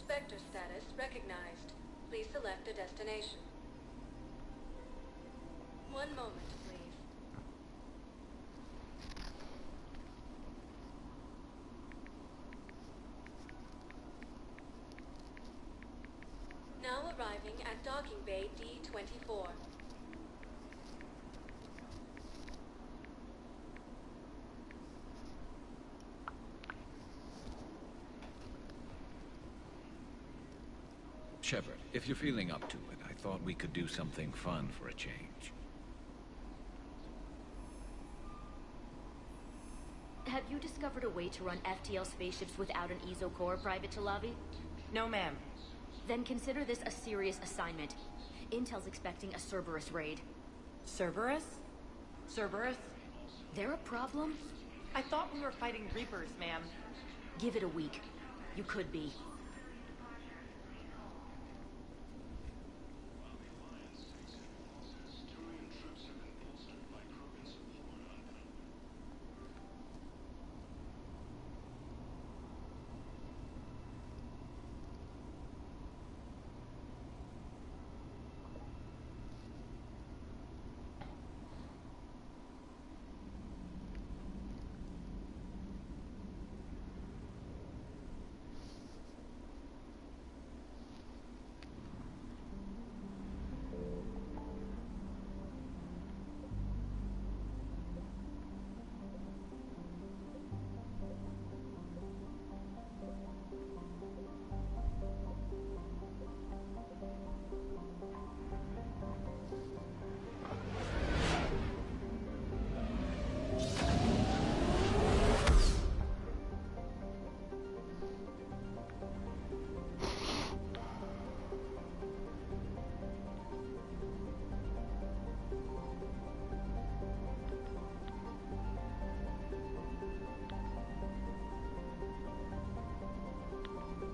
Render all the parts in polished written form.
Spectre status recognized. Please select a destination. One moment, please. Now arriving at Docking Bay D-24. Shepard, if you're feeling up to it, I thought we could do something fun for a change. Have you discovered a way to run FTL spaceships without an EZO core, Private Chalavi? No, ma'am. Then consider this a serious assignment. Intel's expecting a Cerberus raid. Cerberus? Cerberus? They're a problem? I thought we were fighting Reapers, ma'am. Give it a week. You could be.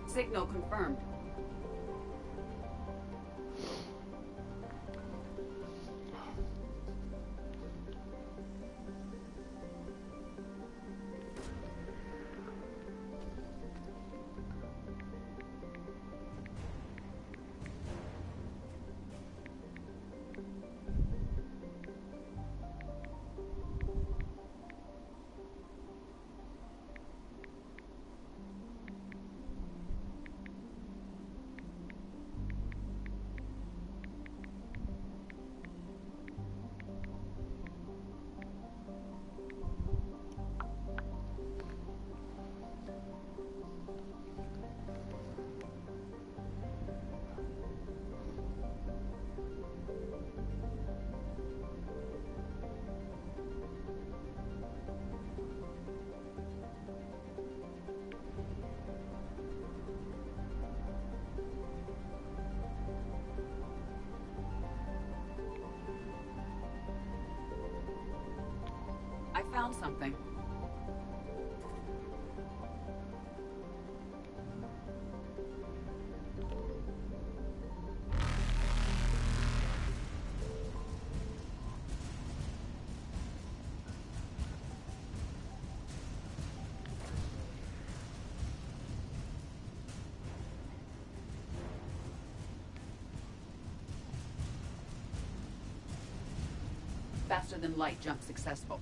Signal confirmed. I found something. Faster than light jump successful.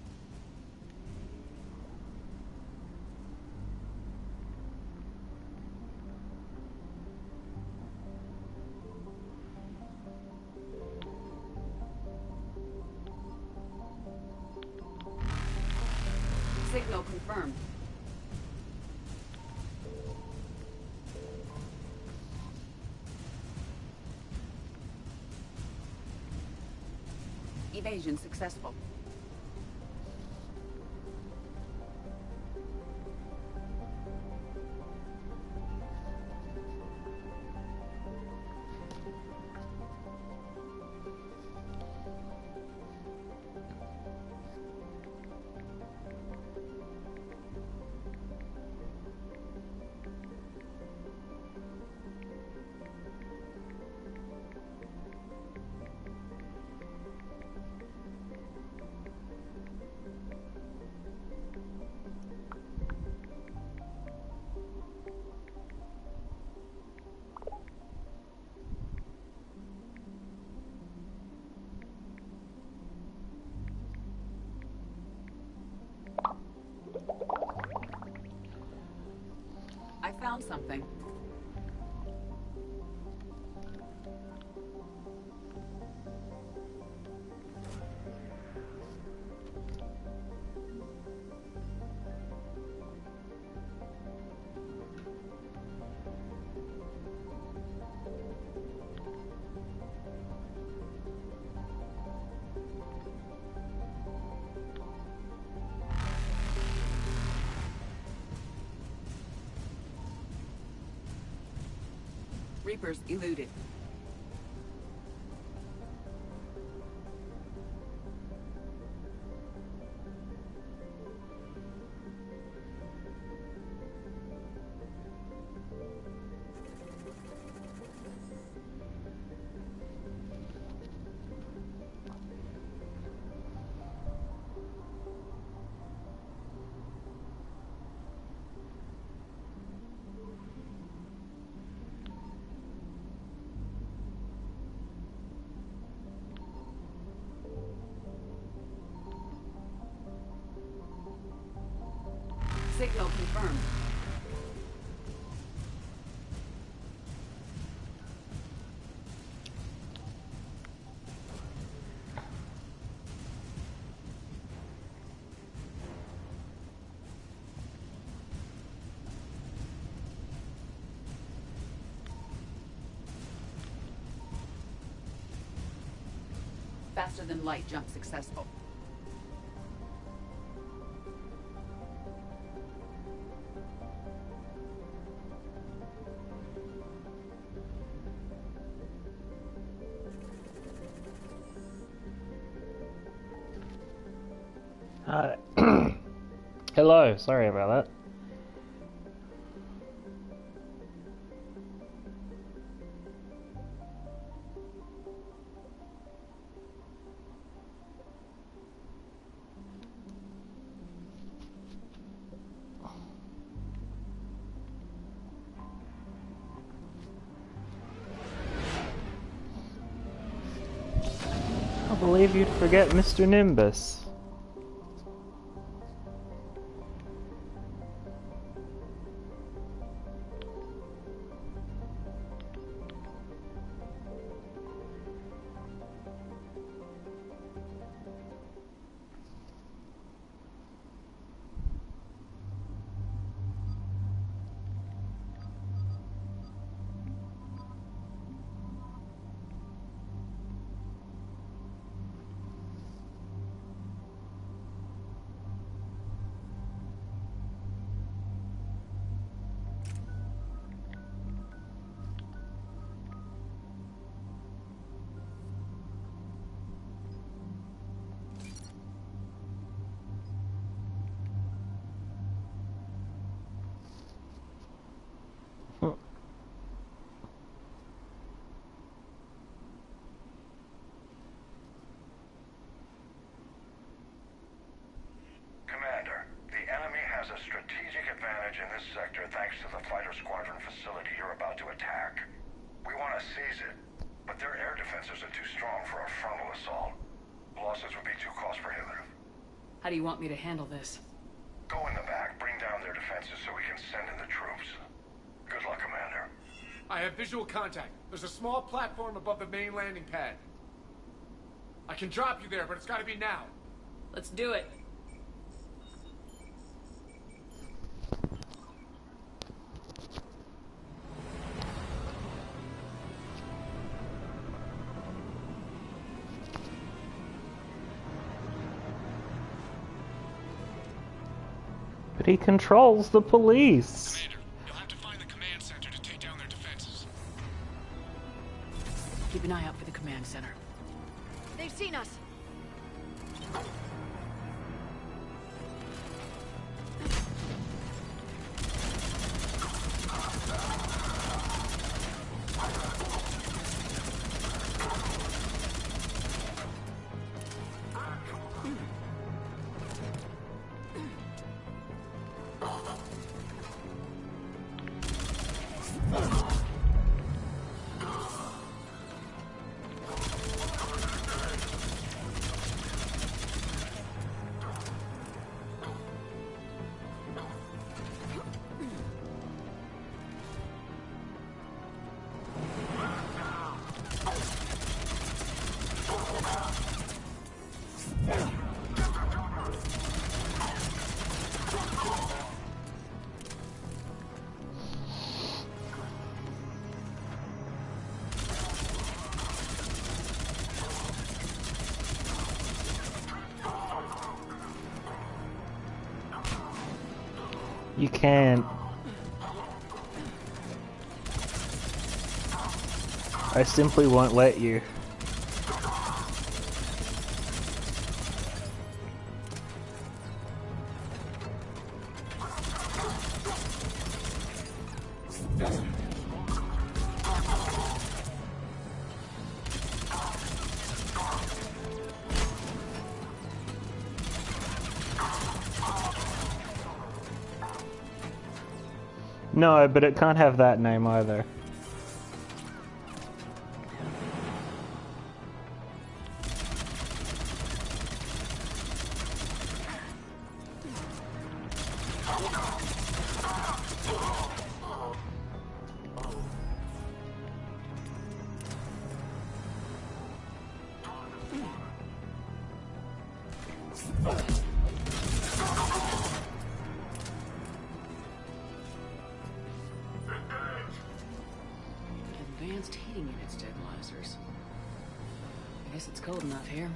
Signal confirmed. Evasion successful. found something. Reapers eluded. Signal confirmed. Faster than light jump successful. Hi. Hello, sorry about that. I believe you'd forget Mr. Nimbus. Commander, the enemy has a strategic advantage in this sector thanks to the fighter squadron facility you're about to attack. We want to seize it, but their air defenses are too strong for a frontal assault. Losses would be too cost prohibitive. How do you want me to handle this? Go in the back, bring down their defenses so we can send in the troops. Good luck, Commander. I have visual contact. There's a small platform above the main landing pad. I can drop you there, but it's gotta be now. Let's do it. But he controls the police. Commander, you'll have to find the command center to take down their defenses. Keep an eye out for the command center. They've seen us. You can't. I simply won't let you. No, but it can't have that name either. Advanced heating unit stabilizers. I guess it's cold enough here.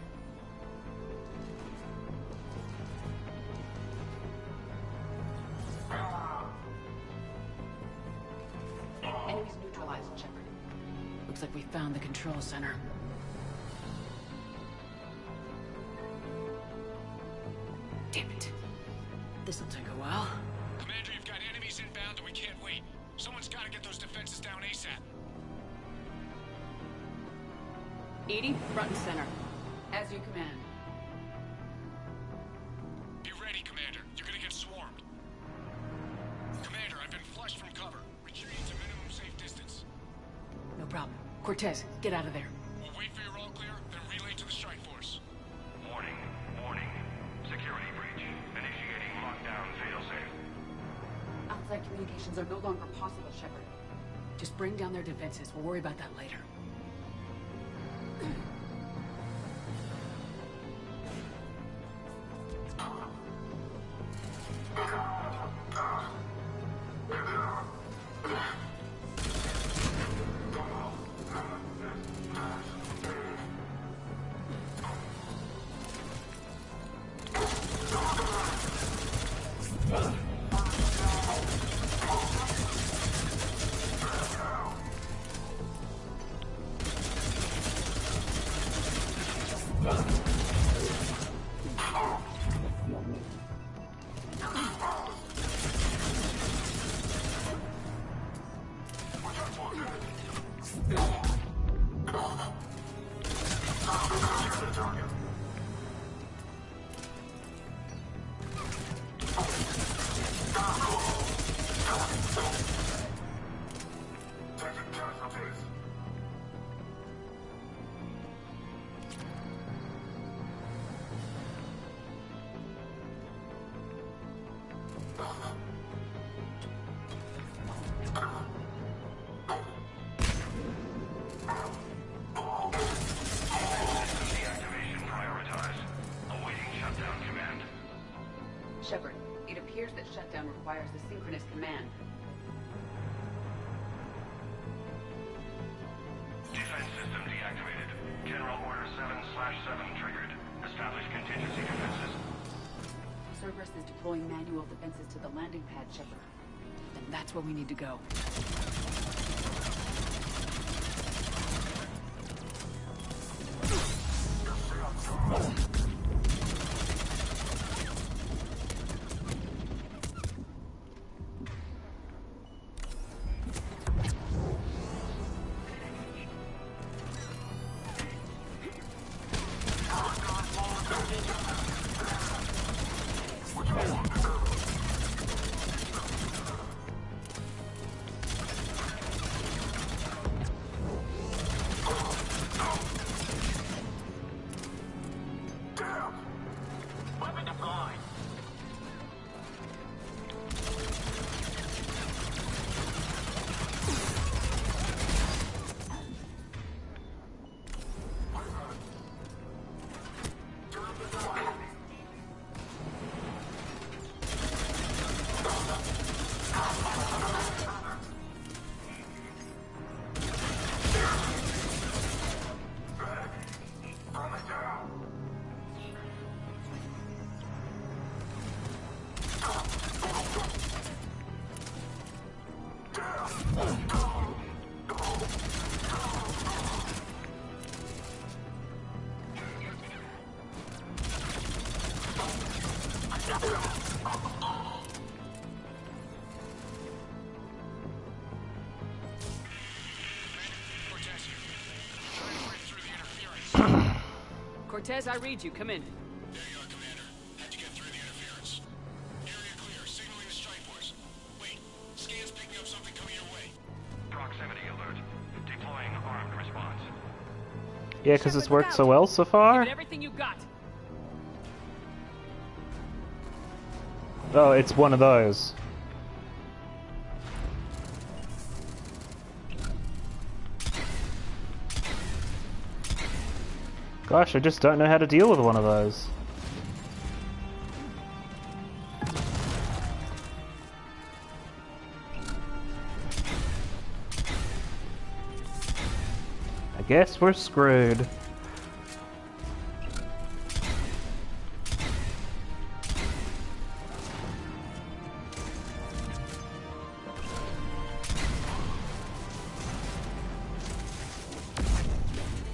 Enemies neutralized, Shepard. Looks like we found the control center. Damn it. This'll take a while. Commander, you've got enemies inbound and we can't wait. Someone's got to get those defenses down ASAP. EDI, front and center. As you command. Be ready, Commander. You're gonna get swarmed. Commander, I've been flushed from cover. Retreating to minimum safe distance. No problem. Cortez, get out of there. We'll wait for your all clear, then relay to the strike force. Warning, warning. Security breach. Initiating lockdown failsafe. Outside communications are no longer possible, Shepard. Just bring down their defenses. We'll worry about that later. Shepard, it appears that shutdown requires a synchronous command. Defense system deactivated. General Order 7/7 triggered. Establish contingency defenses. Cerberus is deploying manual defenses to the landing pad, Shepard. And that's where we need to go. Cortez, I read you. Come in. There you are, Commander. Had to get through the interference. Area clear. Signaling the strike force. Wait. Scan's picking up something coming your way. Proximity alert. Deploying armed response. Yeah, because it's worked so well so far. Give it everything you got. Oh, it's one of those. Gosh, I just don't know how to deal with one of those. I guess we're screwed.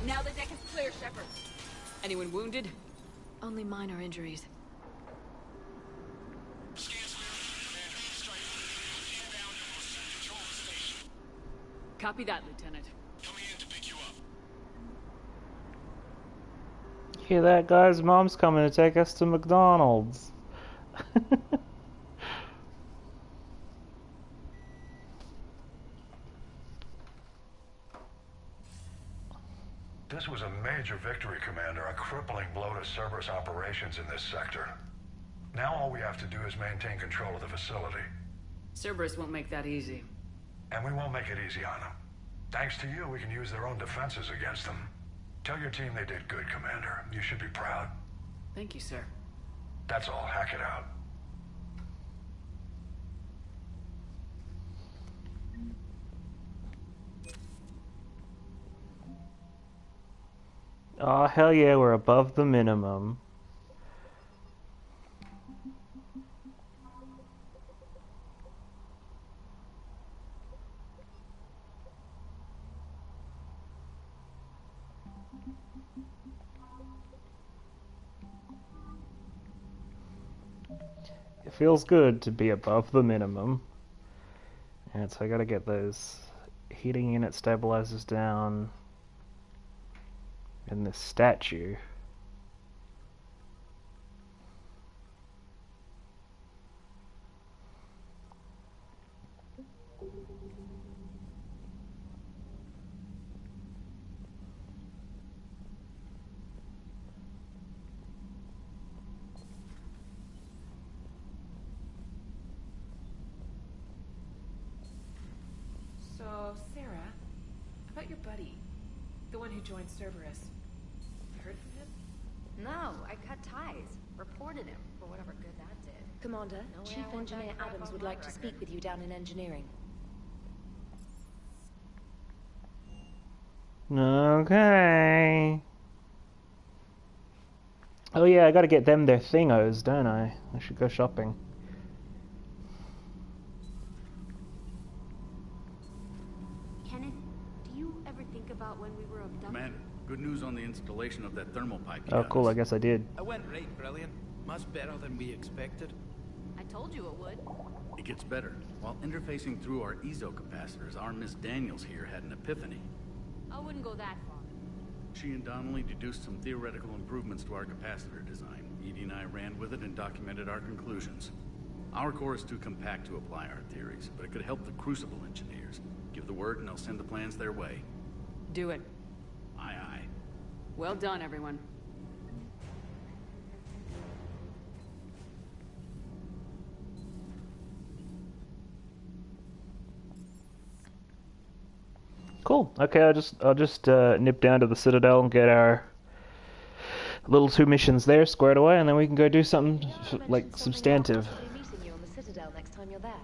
Now the deck is clear, Shepard. Anyone wounded? Only minor injuries. Copy that, Lieutenant. Coming in to pick you up. Hear that, guys? Mom's coming to take us to McDonald's. This was a major victory, Commander. A crippling blow to Cerberus operations in this sector. Now all we have to do is maintain control of the facility. Cerberus won't make that easy. And we won't make it easy on them. Thanks to you, we can use their own defenses against them. Tell your team they did good, Commander. You should be proud. Thank you, sir. That's all. Hack it out. Oh, hell yeah, we're above the minimum. It feels good to be above the minimum. And so I gotta get those heating unit stabilizers down. And this statue. So, Sarah, about your buddy, the one who joined Cerberus. Heard from him? No, I cut ties. Reported him for whatever good that did. Commander, No way Chief I want that Engineer crap Adams on would my like to record. speak with you down in engineering. Okay. Oh yeah, I gotta get them their thingos, don't I? I should go shopping. Kenneth, do you ever think about when we were abducted? Commander, good news on the installation of that thermal pipe. Oh cool, I guess I did. I went right brilliant. Much better than we expected. I told you it would. It gets better. While interfacing through our EZO capacitors, our Miss Daniels here had an epiphany. I wouldn't go that far. She and Donnelly deduced some theoretical improvements to our capacitor design. Edie and I ran with it and documented our conclusions. Our core is too compact to apply our theories, but it could help the Crucible engineers. Give the word and I'll send the plans their way. Do it. Aye, aye. Well done, everyone. Cool. Okay, I'll just nip down to the Citadel and get our little 2 missions there squared away, and then we can go do something like substantive. Meeting you on the Citadel next time you're there.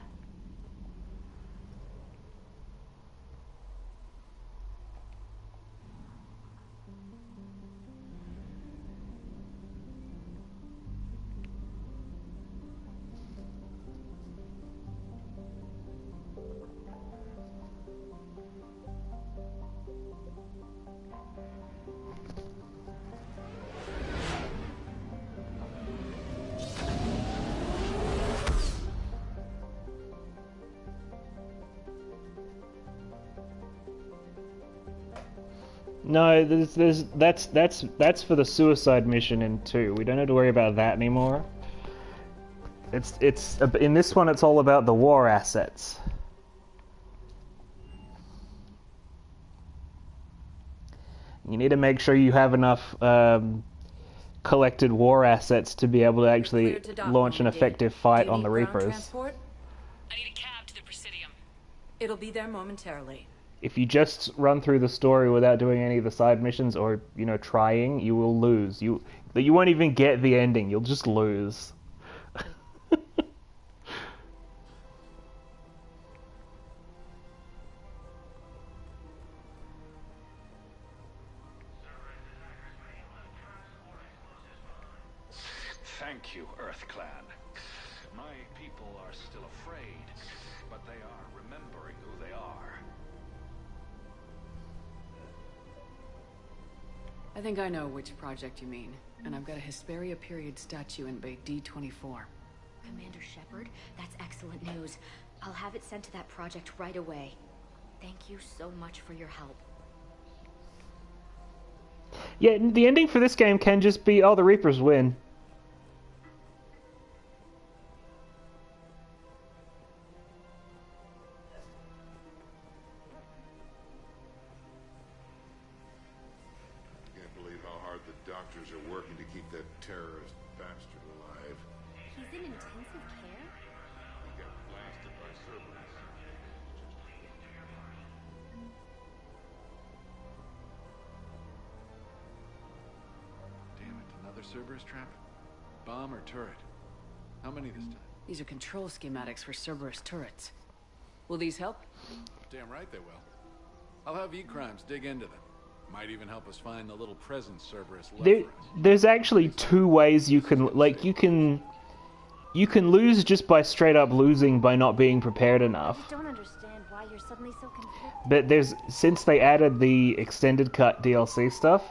No, that's for the suicide mission in 2. We don't have to worry about that anymore. It's in this one. It's all about the war assets. You need to make sure you have enough collected war assets to be able to actually launch an effective fight on the Reapers. I need a cab to the Presidium. It'll be there momentarily. If you just run through the story without doing any of the side missions or, trying, you will lose. You won't even get the ending. You'll just lose. Thank you, Earth Clan. My people are still afraid, but they are remembering who they are. I think I know which project you mean, and I've got a Hesperia period statue in Bay D-24. Commander Shepard, that's excellent news. I'll have it sent to that project right away. Thank you so much for your help. Yeah, the ending for this game can just be, oh, the Reapers win. Doctors are working to keep that terrorist bastard alive. He's in intensive care? He got blasted by Cerberus. Damn it, another Cerberus trap? Bomb or turret? How many this time? These are control schematics for Cerberus turrets. Will these help? Damn right they will. I'll have E-Crimes dig into them. Might even help us find the little presents Cerberus left for us. There's actually 2 ways you can, you can lose just by straight up losing by not being prepared enough. I don't understand why you're suddenly so conflicted. But since they added the extended cut DLC stuff.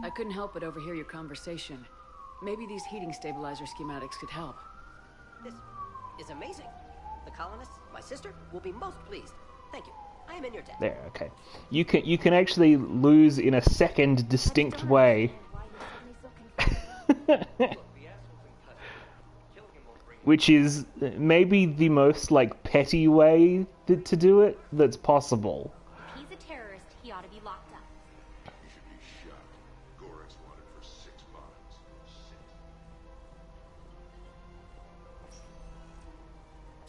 I couldn't help but overhear your conversation. Maybe these heating stabilizer schematics could help. This is amazing. The colonists, my sister, will be most pleased. Thank you. I am in your debt. There, okay. You can actually lose in a second distinct way. Which is maybe the most, petty way to do it that's possible. If he's a terrorist, he ought to be locked up. He should be shot. Gorex wanted for 6 bombs.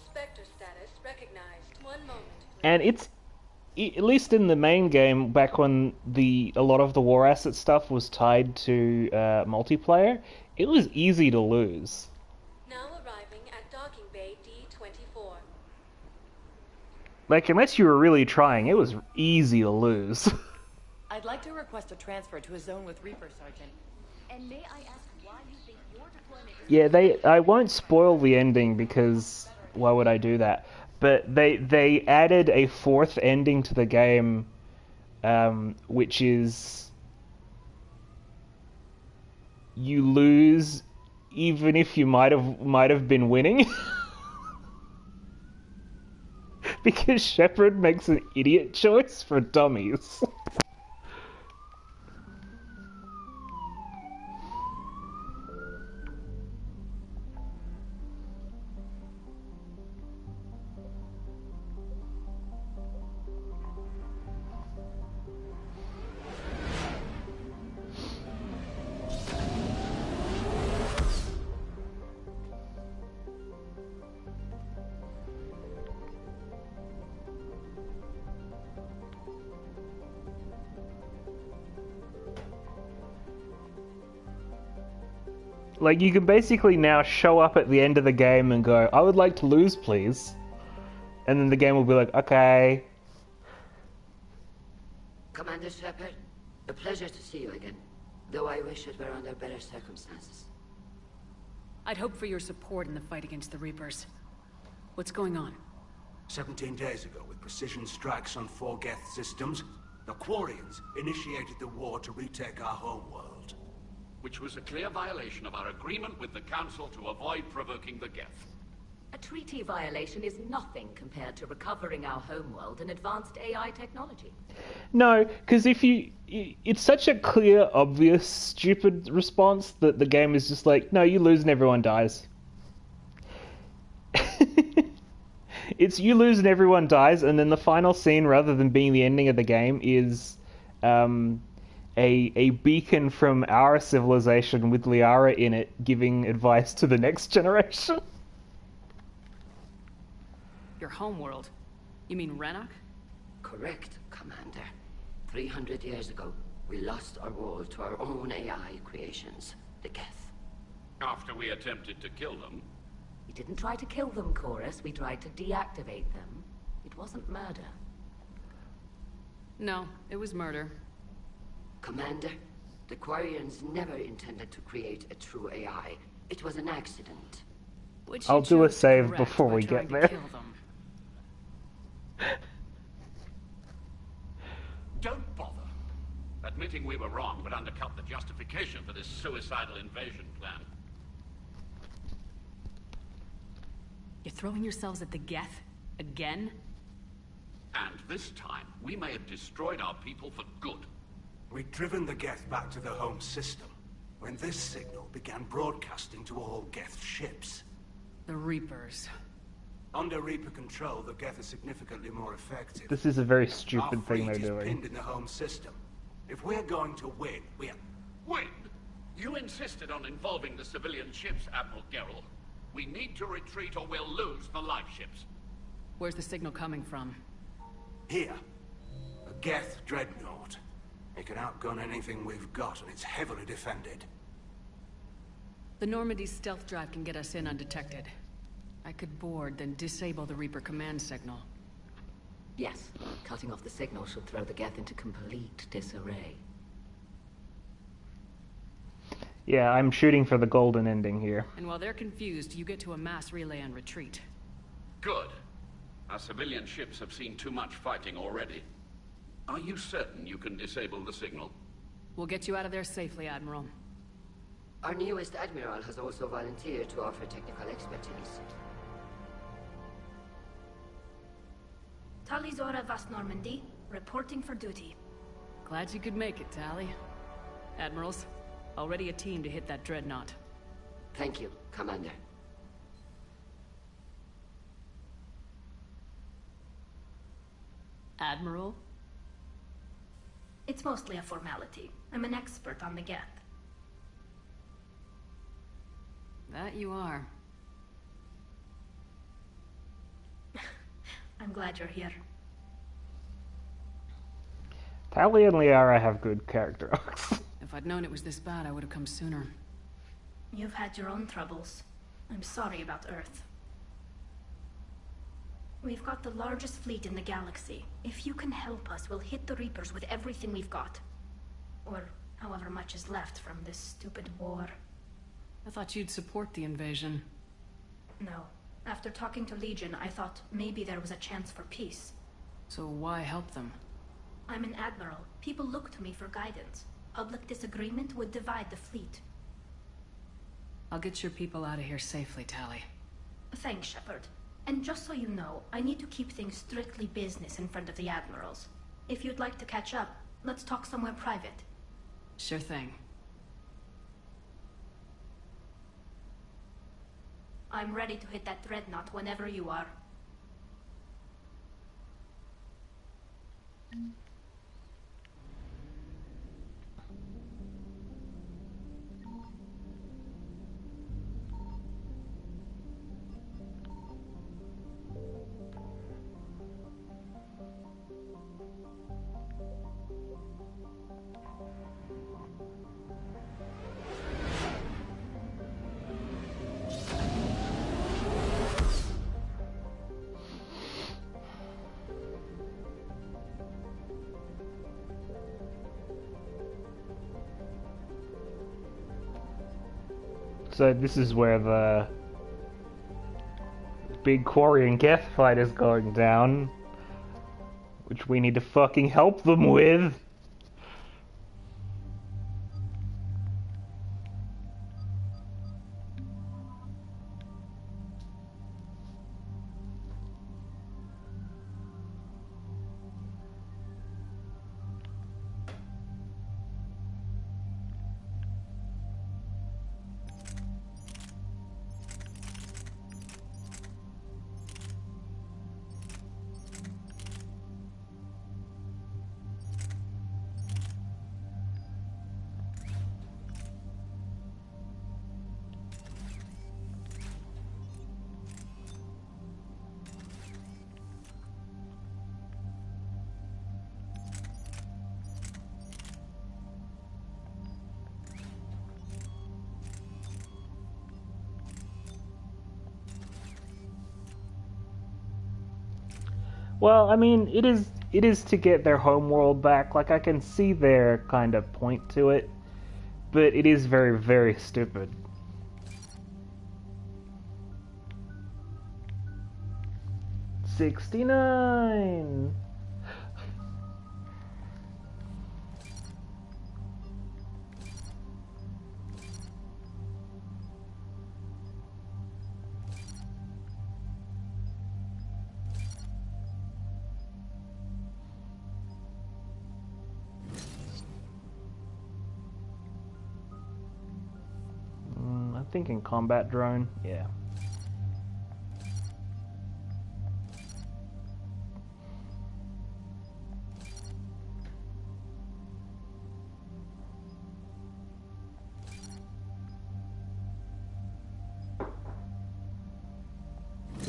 Spectre status recognized. 1 moment. And it's, at least in the main game, back when a lot of the war asset stuff was tied to multiplayer, it was easy to lose. Now arriving at docking bay D-24. Unless you were really trying, it was easy to lose. I'd like to request a transfer to a zone with Reaper, Sergeant. And may I ask why you think your deployment is... Yeah, I won't spoil the ending because why would I do that? But they added a 4th ending to the game, which is you lose even if you might have been winning, because Shepard makes an idiot choice for dummies. You can basically now show up at the end of the game and go, I would like to lose, please. And then the game will be like, okay. Commander Shepard, a pleasure to see you again. Though I wish it were under better circumstances. I'd hope for your support in the fight against the Reapers. What's going on? 17 days ago, with precision strikes on 4 Geth systems, the Quarians initiated the war to retake our homeworld. Which was a clear violation of our agreement with the Council to avoid provoking the Geth. A treaty violation is nothing compared to recovering our homeworld and advanced AI technology. No, because if you... It's such a clear, obvious, stupid response that the game is just like, no, you lose and everyone dies. It's you lose and everyone dies, and then the final scene, rather than being the ending of the game, is a beacon from our civilization with Liara in it giving advice to the next generation. Your homeworld? You mean Renok? Correct, Commander. 300 years ago, we lost our world to our own AI creations, the Geth. After we attempted to kill them? We didn't try to kill them, Chorus. We tried to deactivate them. It wasn't murder. No, it was murder. Commander, the Quarians never intended to create a true AI. It was an accident. Which I'll do a save before we get there. Don't bother. Admitting we were wrong would undercut the justification for this suicidal invasion plan. You're throwing yourselves at the Geth? Again? And this time, we may have destroyed our people for good. We'd driven the Geth back to the home system when this signal began broadcasting to all Geth ships. The Reapers. Under Reaper control, the Geth are significantly more effective. This is a very stupid Our thing they're fleet is doing. pinned in the home system. If we're going to win, Win? You insisted on involving the civilian ships, Admiral Gerrel. We need to retreat or we'll lose the live ships. Where's the signal coming from? Here. A Geth dreadnought. It can outgun anything we've got, and it's heavily defended. The Normandy's stealth drive can get us in undetected. I could board, then disable the Reaper command signal. Yes, cutting off the signal should throw the Geth into complete disarray. Yeah, I'm shooting for the golden ending here. And while they're confused, you get to a mass relay and retreat. Good. Our civilian ships have seen too much fighting already. Are you certain you can disable the signal? We'll get you out of there safely, Admiral. Our newest Admiral has also volunteered to offer technical expertise. Talizora Vast Normandy, reporting for duty. Glad you could make it, Tally. Admirals, already a team to hit that dreadnought. Thank you, Commander. Admiral? It's mostly a formality. I'm an expert on the Geth. That you are. I'm glad you're here. Tally and Liara have good character arcs. If I'd known it was this bad, I would have come sooner. You've had your own troubles. I'm sorry about Earth. We've got the largest fleet in the galaxy. If you can help us, we'll hit the Reapers with everything we've got. Or however much is left from this stupid war. I thought you'd support the invasion. No. After talking to Legion, I thought maybe there was a chance for peace. So why help them? I'm an admiral. People look to me for guidance. Public disagreement would divide the fleet. I'll get your people out of here safely, Tally. Thanks, Shepard. And just so you know, I need to keep things strictly business in front of the admirals. If you'd like to catch up, let's talk somewhere private. Sure thing. I'm ready to hit that dreadnought whenever you are. So this is where the big Quarian Geth fight is going down, which we need to fucking help them with. Well, I mean, it is to get their homeworld back. Like, I can see their kind of point to it, but it is very, very stupid. $69. I'm thinking combat drone. Yeah.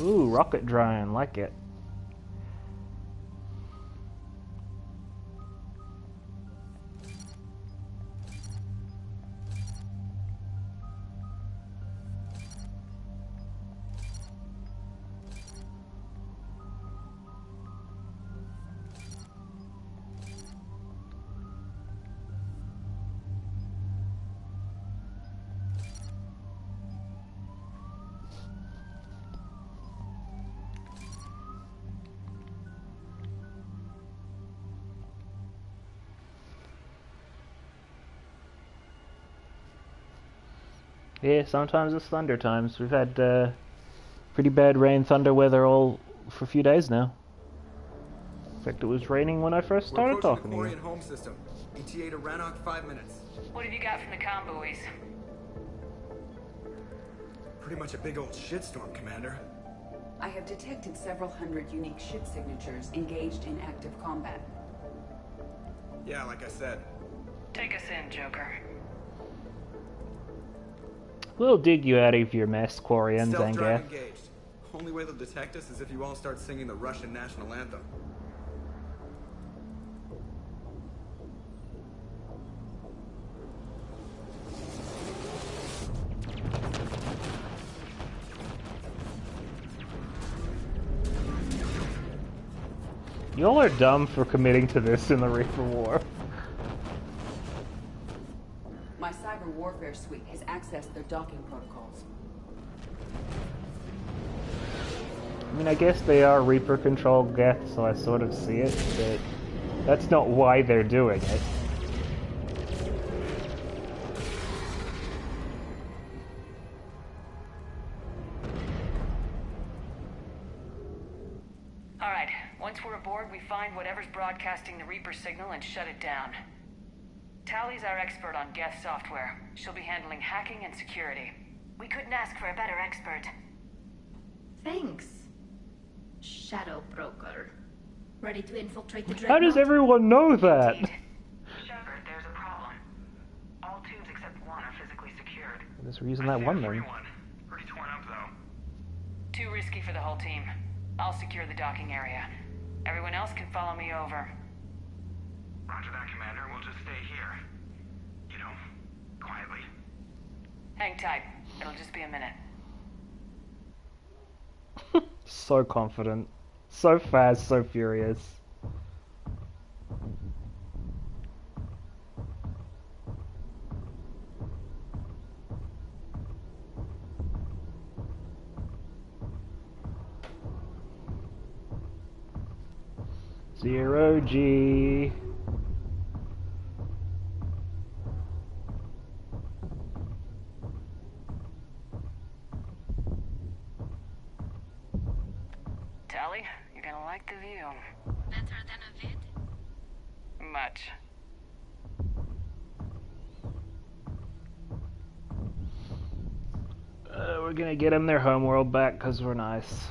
Ooh, rocket drone, like it. Yeah, sometimes it's thunder times. We've had pretty bad rain, thunder weather all for a few days now. In fact, it was raining when I first started talking to you. Home system. ETA to Rannoch, 5 minutes. What have you got from the comm buoys? Pretty much a big old shitstorm, Commander. I have detected several hundred unique ship signatures engaged in active combat. Yeah, like I said. Take us in, Joker. We'll dig you out of your mess, Quarian Stealth drive Zangath. engaged. Only way they'll detect us is if you all start singing the Russian national anthem. Y'all are dumb for committing to this in the Reaper War. My cyber warfare suite has accessed their docking protocols. I mean, I guess they are Reaper controlled Geth, so I sort of see it, but that's not why they're doing it. Alright, once we're aboard, we find whatever's broadcasting the Reaper signal and shut it down. Tally's our expert on Geth software. She'll be handling hacking and security. We couldn't ask for a better expert. Thanks, Shadow Broker. Ready to infiltrate the How does everyone know that? Shepard, there's a problem. All tubes except one are physically secured. There's a reason that one then. Pretty torn up, though. Too risky for the whole team. I'll secure the docking area. Everyone else can follow me over. Roger that, Commander. We'll just stay here. You know, quietly. Hang tight. It'll just be a minute. So confident. So fast, so furious. Zero G. Tally, you're gonna like the view. Better than a vid? Much. We're gonna get them their homeworld back because we're nice.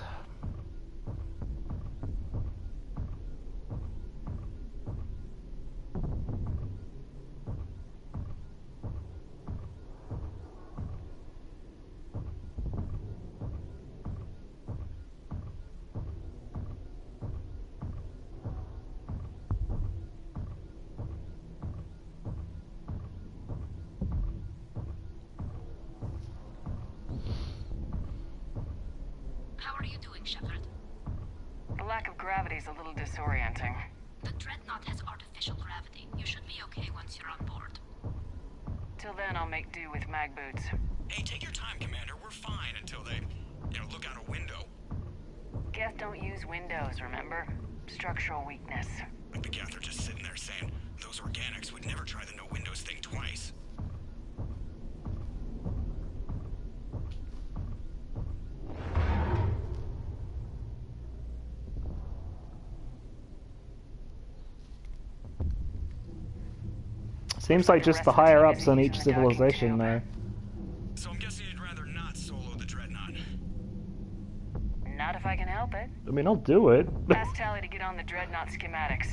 lack of gravity is a little disorienting. The Dreadnought has artificial gravity. You should be okay once you're on board. Till then, I'll make do with mag boots. Hey, take your time, Commander. We're fine until they, look out a window. Geth don't use windows, remember? Structural weakness. But the Geth are just sitting there saying, those organics would never try the no windows thing twice. Seems like just the higher ups on each civilization there. So I'm guessing you'd rather not solo the Dreadnought. Not if I can help it. I mean, I'll do it. Ask Tali to get on the Dreadnought schematics.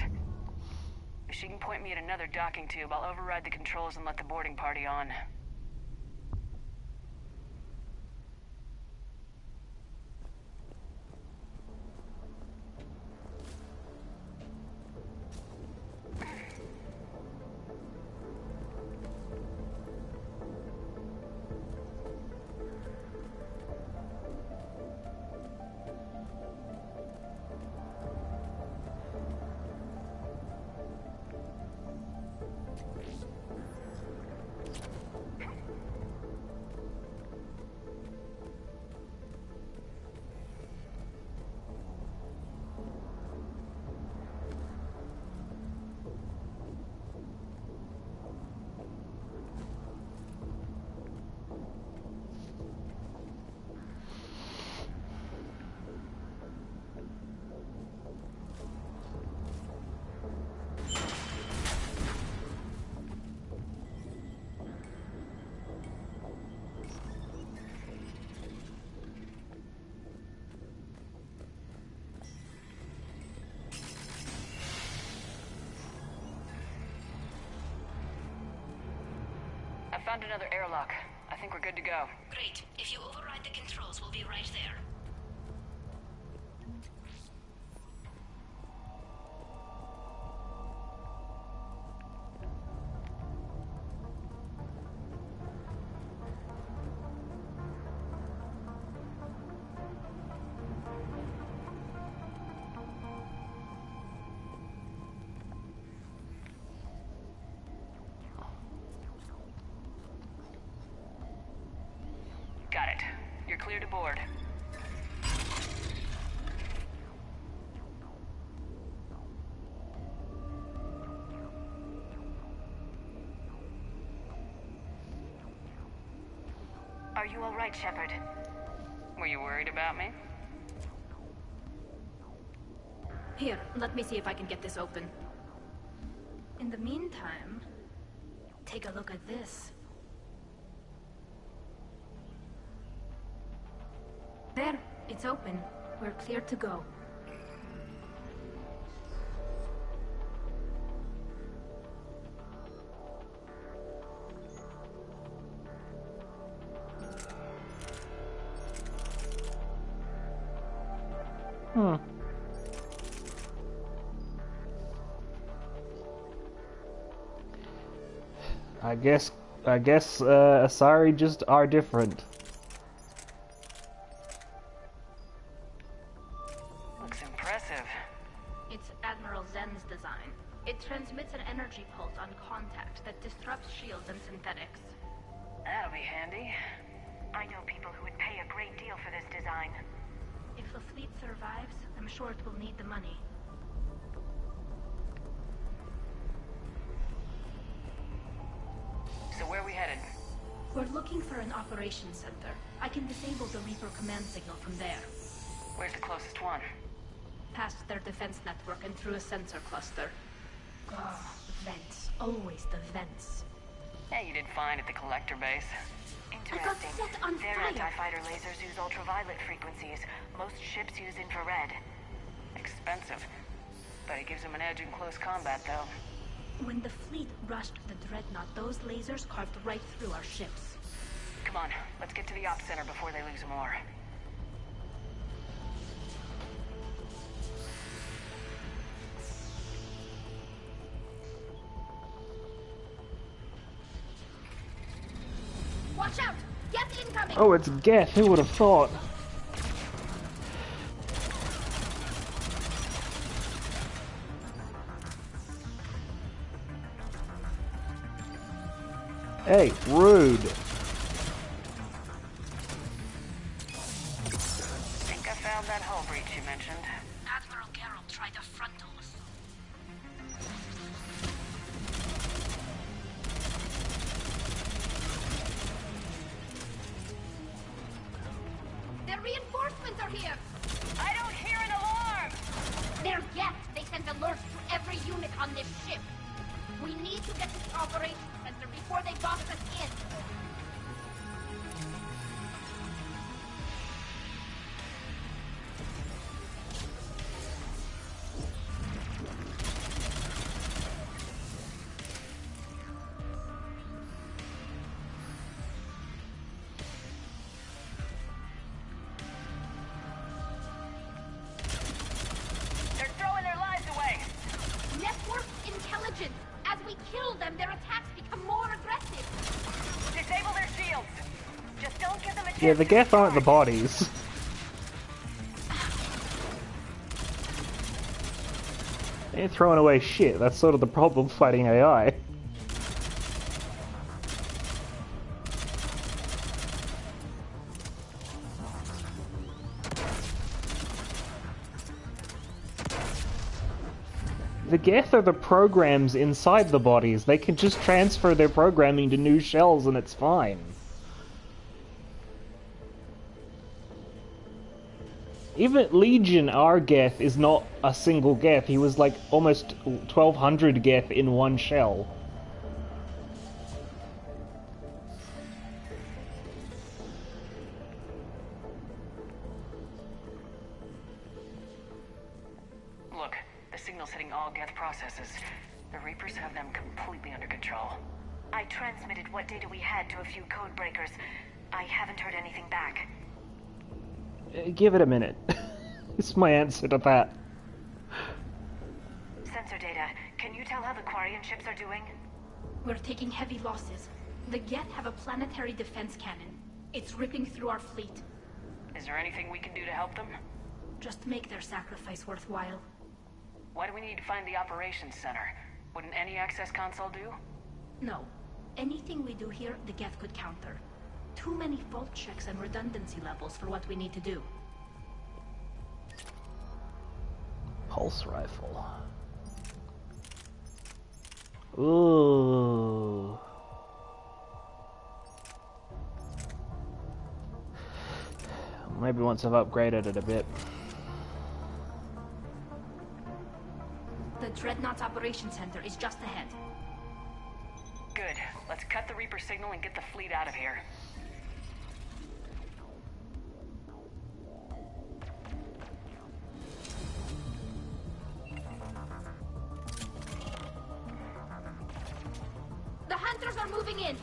If she can point me at another docking tube, I'll override the controls and let the boarding party on. I found another airlock. I think we're good to go. Great. If you override the controls, we'll be right there. Got it. You're clear to board. Are you all right, Shepard? Were you worried about me? Here, let me see if I can get this open. In the meantime, take a look at this. There, it's open. We're clear to go. I guess Asari just are different. Looks impressive. It's Admiral Zen's design. It transmits an energy pulse on contact that disrupts shields and synthetics. That'll be handy. I know people who would pay a great deal for this design. If the fleet survives, I'm sure it will need the money. So where are we headed? We're looking for an operations center. I can disable the Reaper command signal from there. Where's the closest one? Past their defense network and through a sensor cluster. Oh, vents. Always the vents. Yeah, you did fine at the collector base. Interesting. I got set on Their fire. anti-fighter lasers use ultraviolet frequencies. Most ships use infrared. Expensive. But it gives them an edge in close combat, though. When the fleet rushed the Dreadnought, those lasers carved right through our ships. Come on, let's get to the ops center before they lose more. Watch out! Geth incoming! Oh, it's Geth. Who would have thought? Hey, rude. Think I found that hull breach you mentioned. Admiral Geralt tried a frontal assault. Their reinforcements are here! I don't hear an alarm! They're Geth! They sent alerts to every unit on this ship! We need to get to the operations center before they box us in! They're throwing their lives away! Network intelligence! As we kill them, their attacks become more aggressive! Disable their shields! Just don't give them a chance. Yeah, the Geth aren't the bodies. They ain't throwing away shit. That's sort of the problem fighting AI. The Geth are the programs inside the bodies. They can just transfer their programming to new shells and it's fine. Even Legion, our Geth, is not a single Geth. He was like almost 1,200 Geth in one shell. Look, the signal's hitting all Geth processes. The Reapers have them completely under control. I transmitted what data we had to a few code breakers. I haven't heard anything back. Give it a minute. It's my answer to that. Sensor data. Can you tell how the Quarian ships are doing? We're taking heavy losses. The Geth have a planetary defense cannon. It's ripping through our fleet. Is there anything we can do to help them? Just make their sacrifice worthwhile. Why do we need to find the operations center? Wouldn't any access console do? No. Anything we do here, the Geth could counter. Too many fault checks and redundancy levels for what we need to do. Pulse rifle. Ooh. Maybe once I've upgraded it a bit. The Dreadnought's operation center is just ahead. Good. Let's cut the Reaper signal and get the fleet out of here. The hunters are moving in!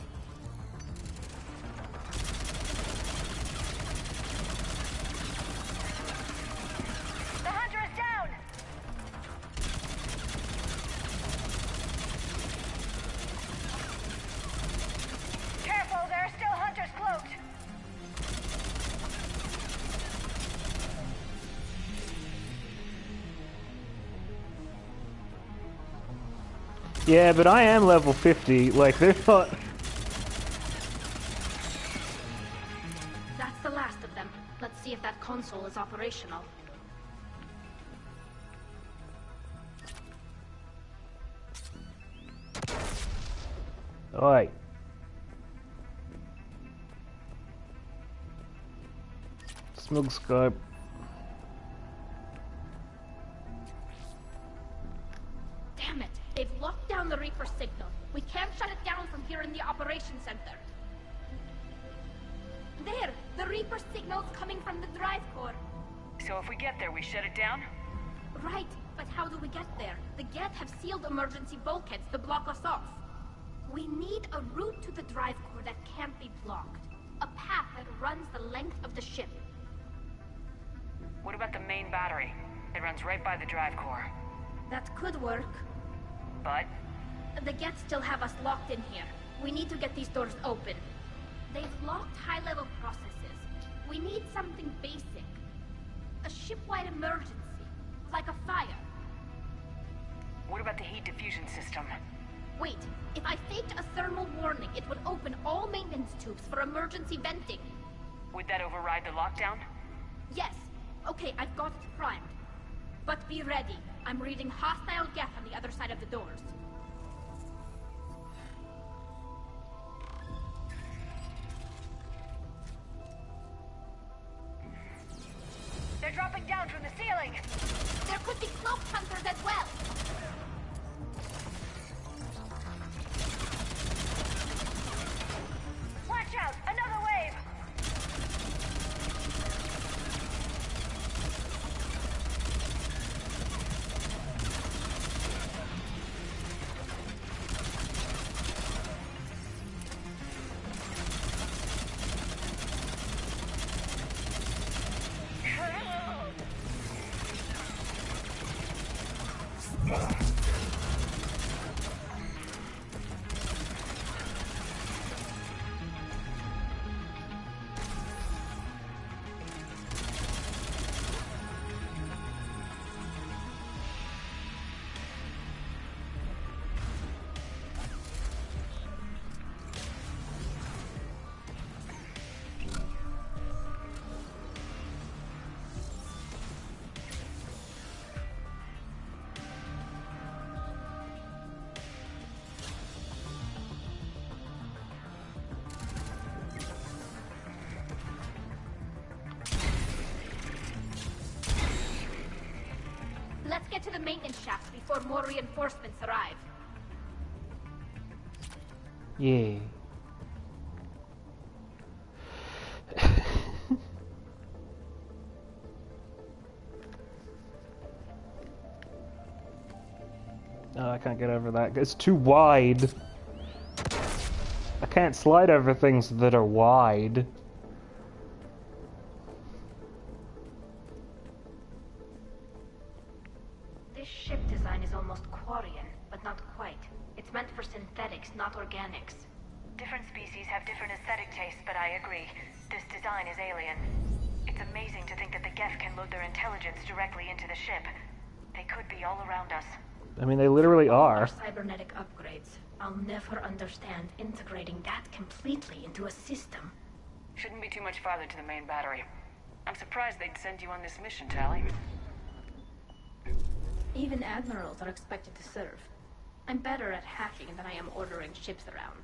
The hunter is down! Careful, there are still hunters cloaked! Yeah, but I am level 50, like, they're not... That's the last of them. Let's see if that console is operational. Oi. Smug scope. Damn it! They've locked down the Reaper signal. We can't shut it down from here in the operations center. There! The Reaper signal's coming from the drive core. So if we get there, we shut it down? Right, but how do we get there? The Geth have sealed emergency bulkheads to block us off. We need a route to the drive core that can't be blocked. A path that runs the length of the ship. What about the main battery? It runs right by the drive core. That could work. But? The Geth still have us locked in here. We need to get these doors open. They've locked high-level processes. We need something basic. A ship-wide emergency. Like a fire. What about the heat diffusion system? Wait, if I faked a thermal warning, it would open tubes for emergency venting. Would that override the lockdown? Yes. Okay, I've got it primed. But be ready. I'm reading hostile Geth on the other side of the doors. They're dropping down from the ceiling! There could be cloak hunters as well! Watch out! Another wave! Let's get to the maintenance shafts before more reinforcements arrive. Yeah. Oh, I can't get over that. It's too wide. I can't slide over things that are wide. This ship design is almost Quarian, but not quite. It's meant for synthetics, not organics. Different species have different aesthetic tastes, but I agree. This design is alien. It's amazing to think that the Geth can load their intelligence directly into the ship. They could be all around us. I mean, they literally are. Our cybernetic upgrades. I'll never understand integrating that completely into a system. Shouldn't be too much farther to the main battery. I'm surprised they'd send you on this mission, Tali. Even admirals are expected to serve. I'm better at hacking than I am ordering ships around.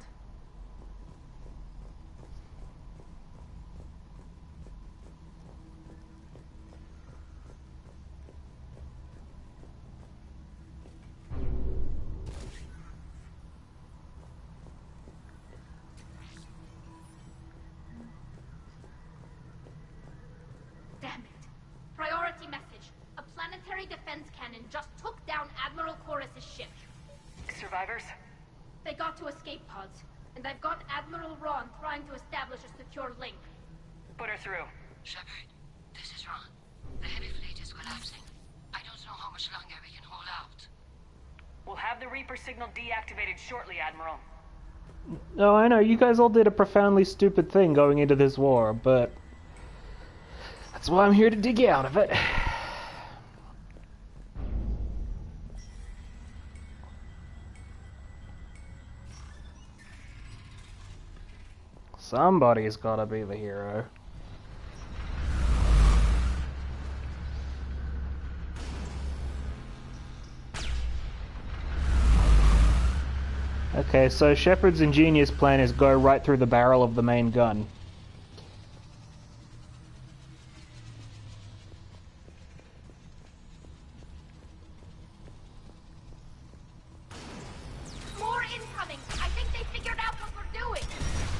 Damn it. Priority message. A planetary defense cannon just took down Admiral Chorus's ship. Survivors? They got to escape pods, and I've got Admiral Ron trying to establish a secure link. Put her through. Shepard, this is Ron. The heavy fleet is collapsing. I don't know how much longer we can hold out. We'll have the Reaper signal deactivated shortly, Admiral. No, I know, you guys all did a profoundly stupid thing going into this war, but that's why I'm here to dig you out of it. Somebody's gotta be the hero. Okay, so Shepard's ingenious plan is go right through the barrel of the main gun. More incoming! I think they figured out what we're doing!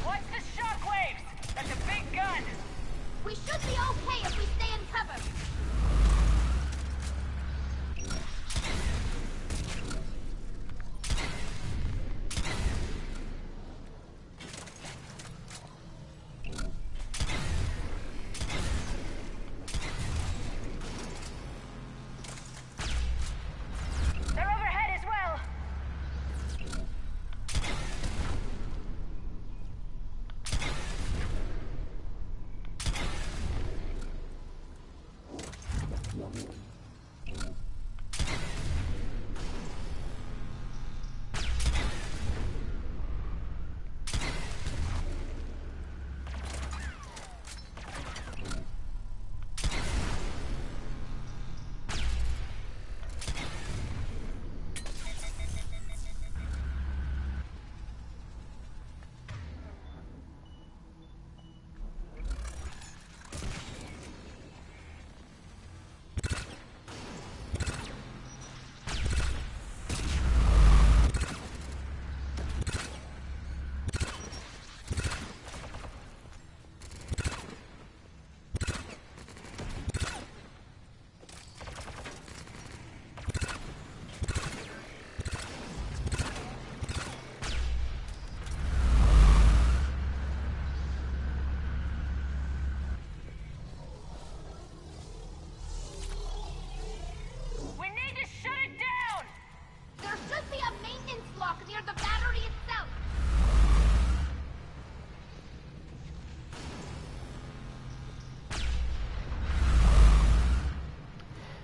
What's the shockwaves? That's a big gun! We should be okay if we stay in cover!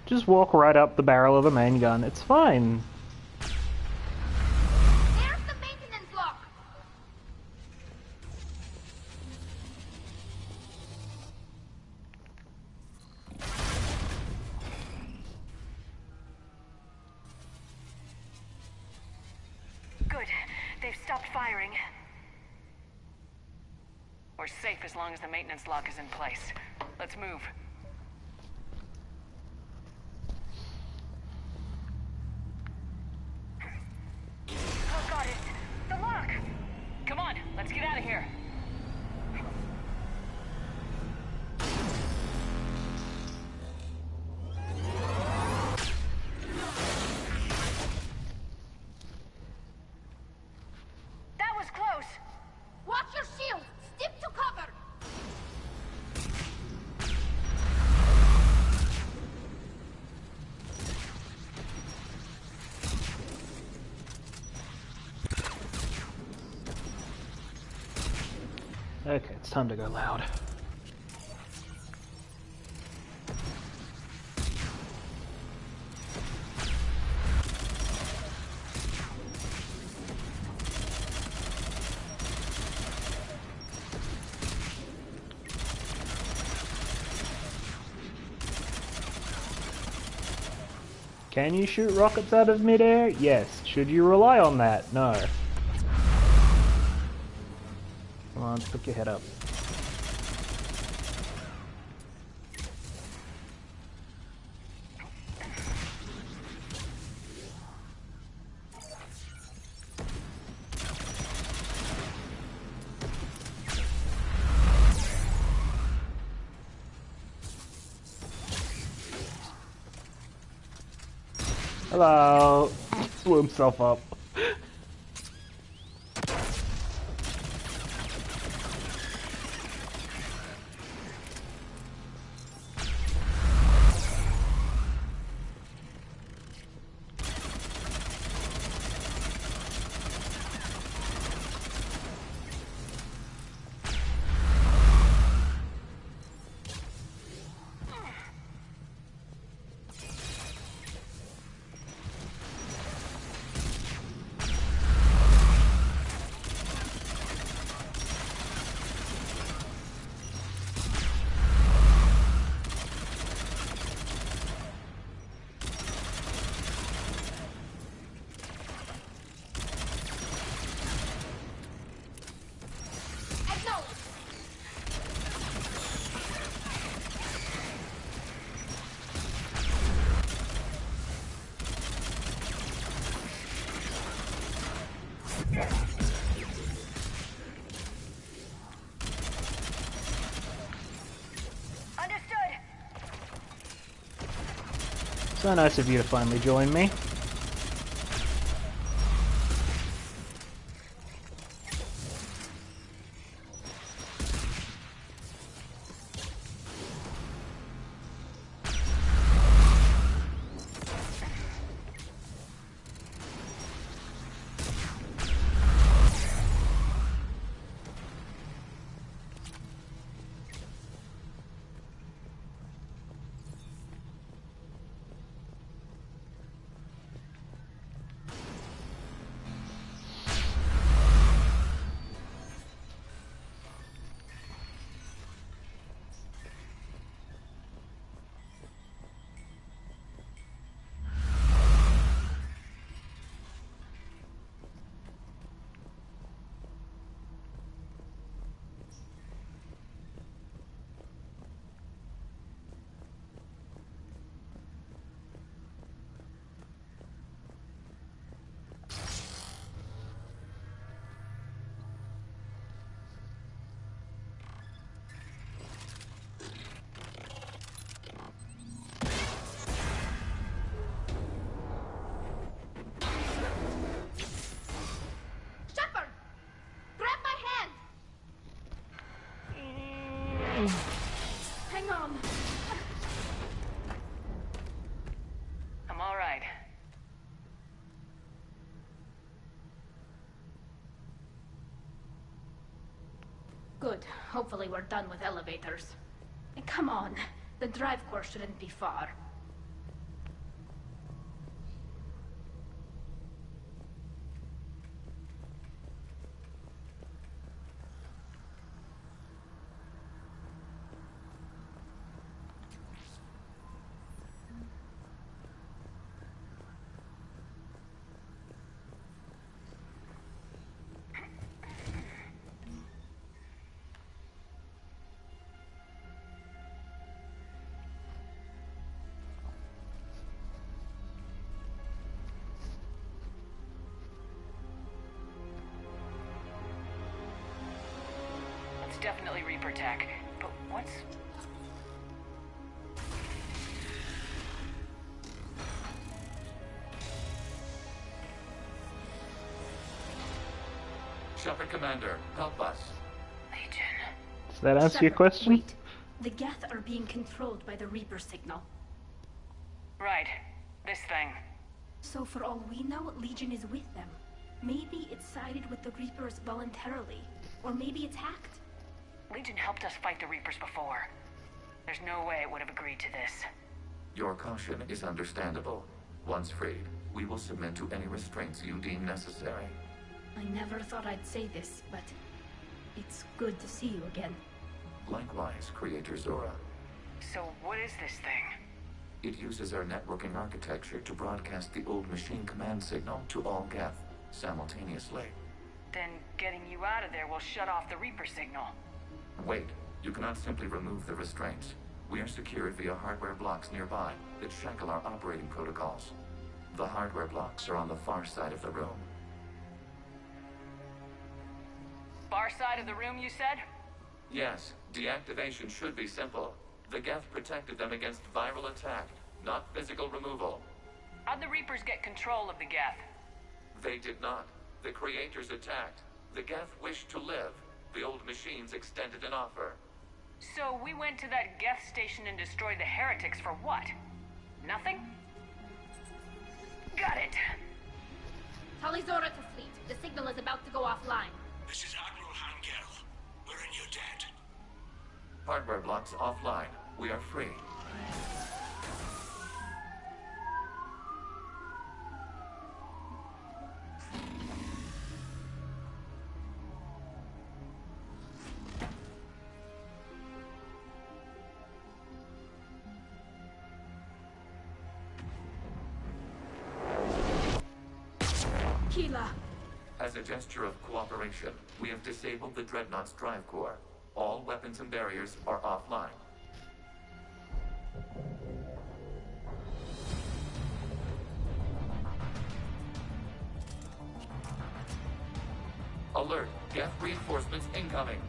Just walk right up the barrel of the main gun. It's fine. There's the maintenance lock. Good. They've stopped firing. We're safe as long as the maintenance lock is in place. Let's move. Oh god, it's the lock! Come on, let's get out of here. That was close! Watch your shield! Stick to cover! Okay, it's time to go loud. Can you shoot rockets out of midair? Yes. Should you rely on that? No. Come on, stick your head up. Hello. Blew himself up. So nice of you to finally join me. Hang on. I'm all right. Good. Hopefully we're done with elevators. And come on. The drive core shouldn't be far. definitely Reaper tech. But what's... Shepard Commander, help us. Legion. Does that answer your question? Wait. The Geth are being controlled by the Reaper signal. Right. This thing. So for all we know, Legion is with them. Maybe it sided with the Reapers voluntarily. Or maybe it's hacked. Legion helped us fight the Reapers before. There's no way it would have agreed to this. Your caution is understandable. Once freed, we will submit to any restraints you deem necessary. I never thought I'd say this, but it's good to see you again. Likewise, Creator Zora. So what is this thing? It uses our networking architecture to broadcast the old machine command signal to all Geth simultaneously. Then getting you out of there will shut off the Reaper signal. Wait, you cannot simply remove the restraints. We are secured via hardware blocks nearby that shackle our operating protocols. The hardware blocks are on the far side of the room. Far side of the room, you said? Yes, deactivation should be simple. The Geth protected them against viral attack, not physical removal. How'd the Reapers get control of the Geth? They did not. The Creators attacked. The Geth wished to live. The old machines extended an offer. So we went to that Geth station and destroyed the heretics for what? Nothing? Got it. Tali Zora to fleet. The signal is about to go offline. This is Admiral Hangel. We're in your debt. Hardware blocks offline. We are free. Keela. As a gesture of cooperation, we have disabled the Dreadnought's drive core. All weapons and barriers are offline. Alert! Geth reinforcements incoming!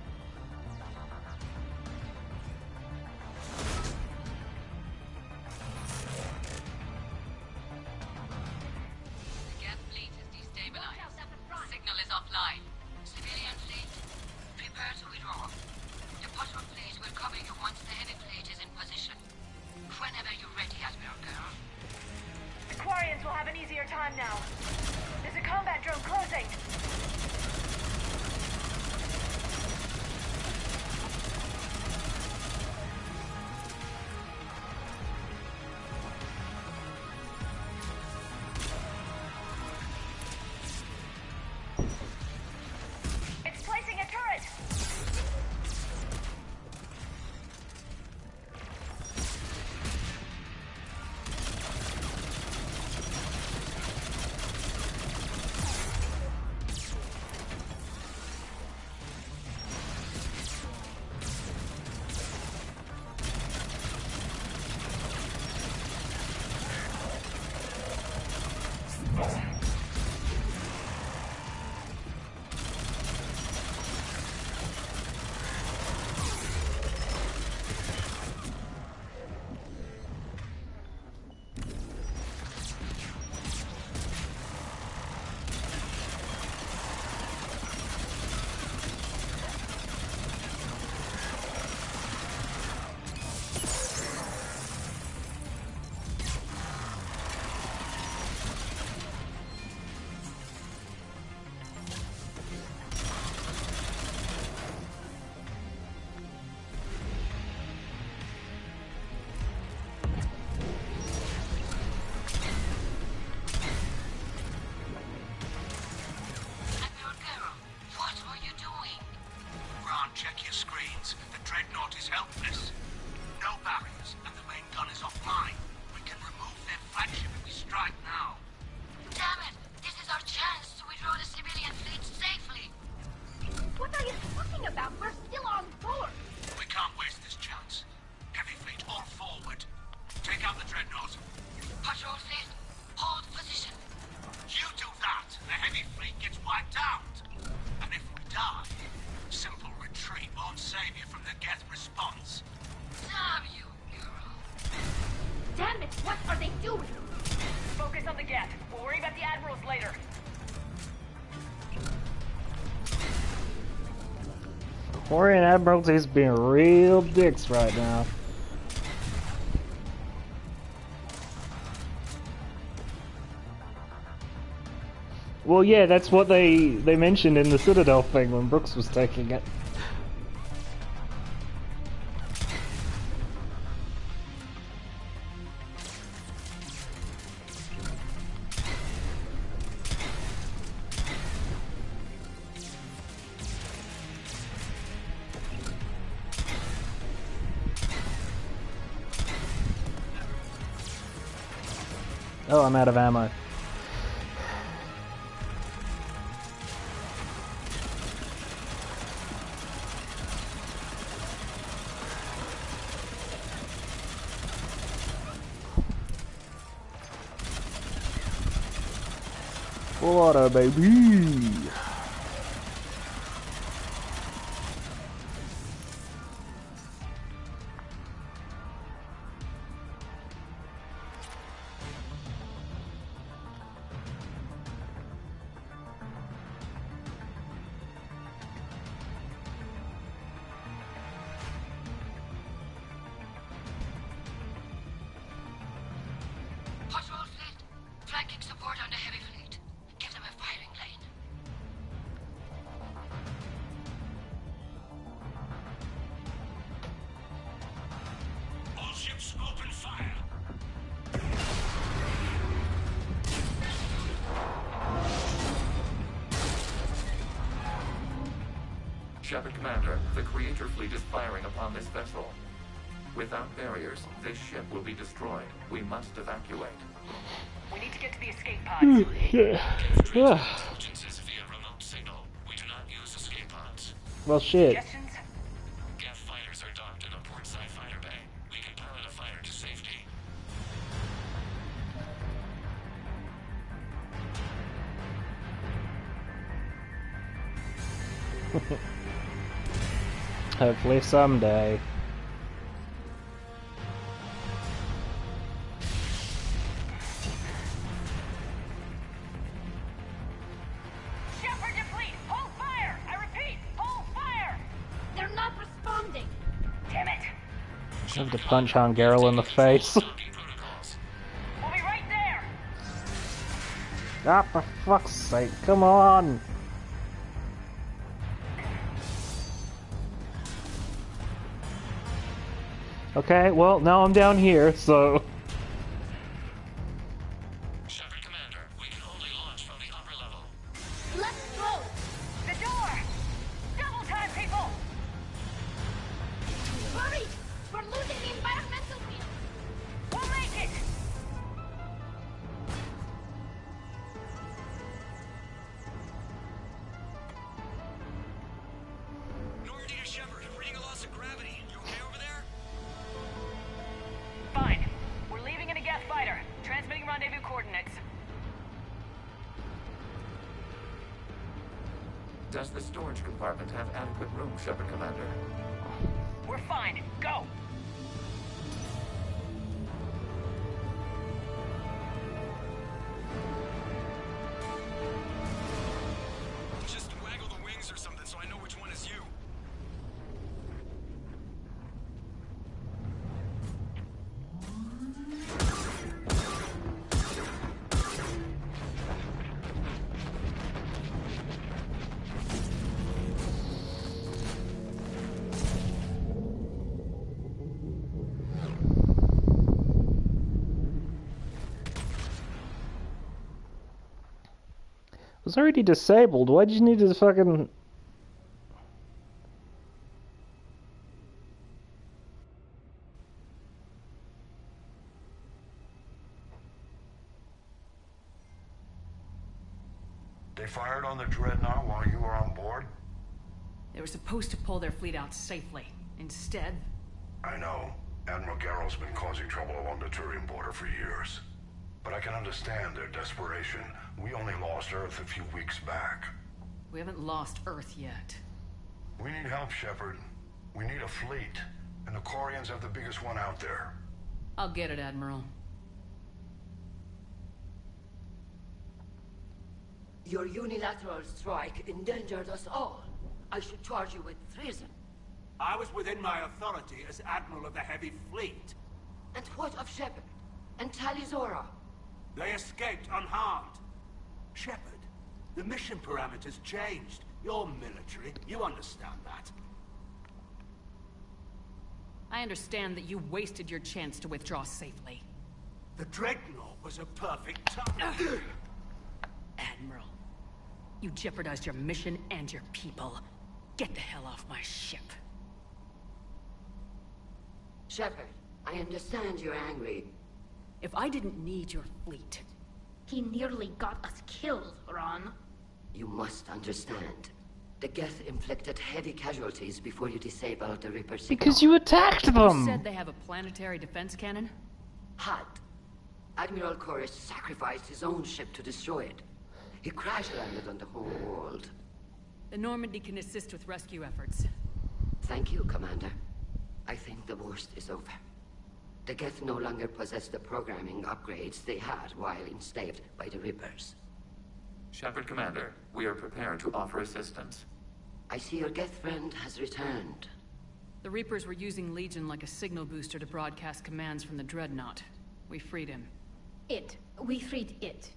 Wiped out. And if we die, simple retreat won't Quarian Admiralty's being real dicks right now. Well, yeah, that's what they mentioned in the Citadel thing when Brooks was taking it. Oh, I'm out of ammo. Full auto, baby. Oswald Fleet, flanking support on the heavy fleet. Give them a firing lane. All ships open fire. Shepard Commander, the Creator Fleet is firing upon this vessel. Without barriers, this ship will be destroyed. We must evacuate. We need to get to the escape pods. Yeah. Intelligences via remote signal. We do not use escape pods. Well, shit. Suggestions? Geth fighters are docked in a portside fighter bay. We can pilot a fighter to safety. Hopefully someday. Shepard deplete! Hold fire! I repeat, hold fire! They're not responding. Damn it! I have to punch Han Garrel in the face. We'll be right there! Ah, for fuck's sake, come on! Okay, well, now I'm down here, so... Shepard Commander, we can only launch from the upper level. Let's go. The door! Double time, people! Hurry! We're losing the environmental field. We'll make it! Normandy to Shepard, reading a loss of gravity. You okay over there? Fine. We're leaving in a Geth fighter. Transmitting rendezvous coordinates. Does the storage compartment have adequate room, Shepard Commander? We're fine. Go! Just waggle the wings or something so I know which one is you. It was already disabled. Why'd you need to fucking... They fired on the Dreadnought while you were on board? They were supposed to pull their fleet out safely. Instead... I know. Admiral Garrel's been causing trouble along the Turian border for years. But I can understand their desperation. We only lost Earth a few weeks back. We haven't lost Earth yet. We need help, Shepard. We need a fleet. And the Quarians have the biggest one out there. I'll get it, Admiral. Your unilateral strike endangered us all. I should charge you with treason. I was within my authority as Admiral of the Heavy Fleet. And what of Shepard? And Talizora? They escaped unharmed. Shepard, the mission parameters changed. You're military, you understand that. I understand that you wasted your chance to withdraw safely. The Dreadnought was a perfect time. Admiral, you jeopardized your mission and your people. Get the hell off my ship. Shepard, I understand you're angry. If I didn't need your fleet... He nearly got us killed, Ron. You must understand. The Geth inflicted heavy casualties before you disabled the Reaper signal. Because you attacked them! You said they have a planetary defense cannon? Had. Admiral Chorus sacrificed his own ship to destroy it. He crash-landed on the whole world. The Normandy can assist with rescue efforts. Thank you, Commander. I think the worst is over. The Geth no longer possess the programming upgrades they had while enslaved by the Reapers. Shepard, Commander, we are prepared to offer assistance. I see your Geth friend has returned. The Reapers were using Legion like a signal booster to broadcast commands from the Dreadnought. We freed him. We freed it.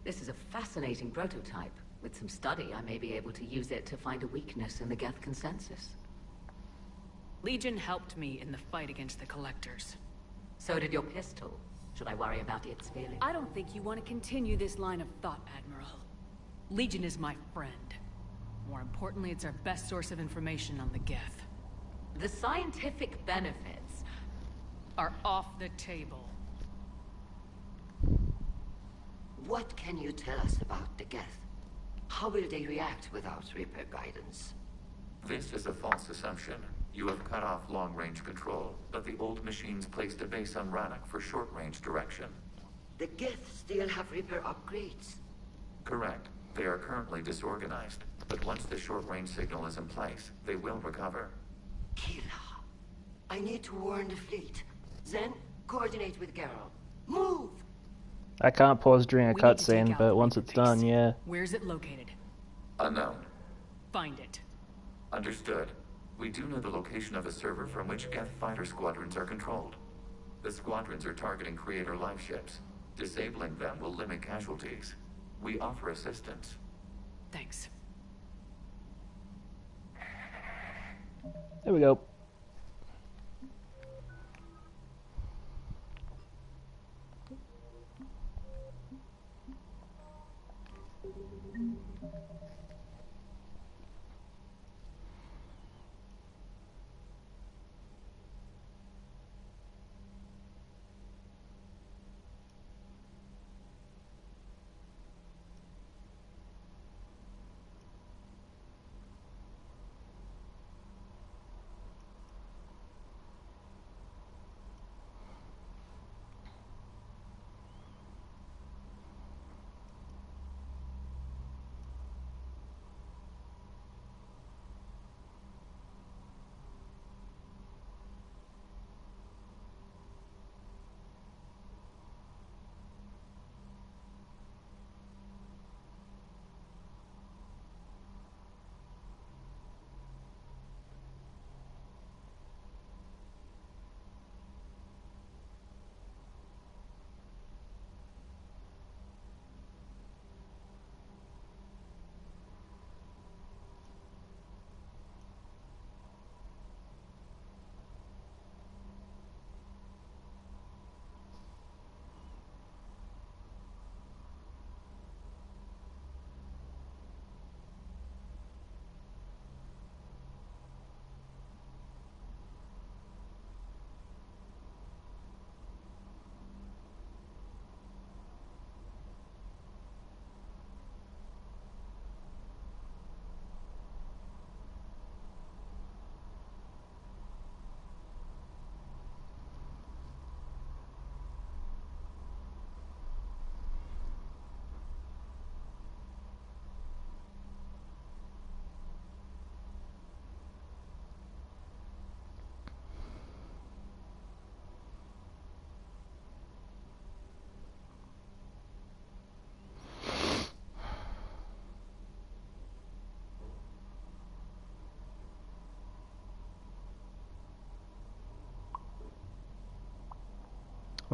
This is a fascinating prototype. With some study, I may be able to use it to find a weakness in the Geth consensus. Legion helped me in the fight against the Collectors. So did your pistol. Should I worry about its feelings? I don't think you want to continue this line of thought, Admiral. Legion is my friend. More importantly, it's our best source of information on the Geth. The scientific benefits are off the table. What can you tell us about the Geth? How will they react without Reaper guidance? This is a false assumption. You have cut off long-range control, but the old machines placed a base on Rannoch for short-range direction. The Geth still have Reaper upgrades? Correct. They are currently disorganized, but once the short-range signal is in place, they will recover. Kila, I need to warn the fleet. Then, coordinate with Geralt. Move! I can't pause during a cutscene, but once it's done, yeah. Where's it located? Unknown. Find it. Understood. We do know the location of a server from which Geth fighter squadrons are controlled. The squadrons are targeting Creator life ships. Disabling them will limit casualties. We offer assistance. Thanks. There we go.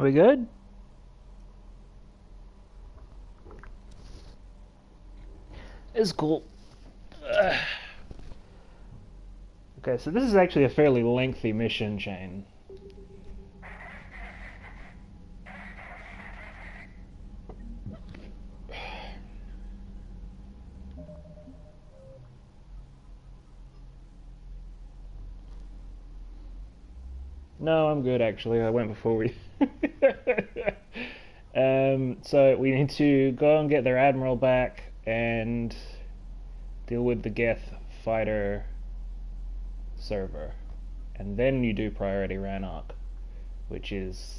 Are we good? It's cool. Okay, so this is actually a fairly lengthy mission chain. No, I'm good actually. I went before we... So we need to go and get their admiral back and deal with the Geth fighter server. And then you do priority Rannoch, which is...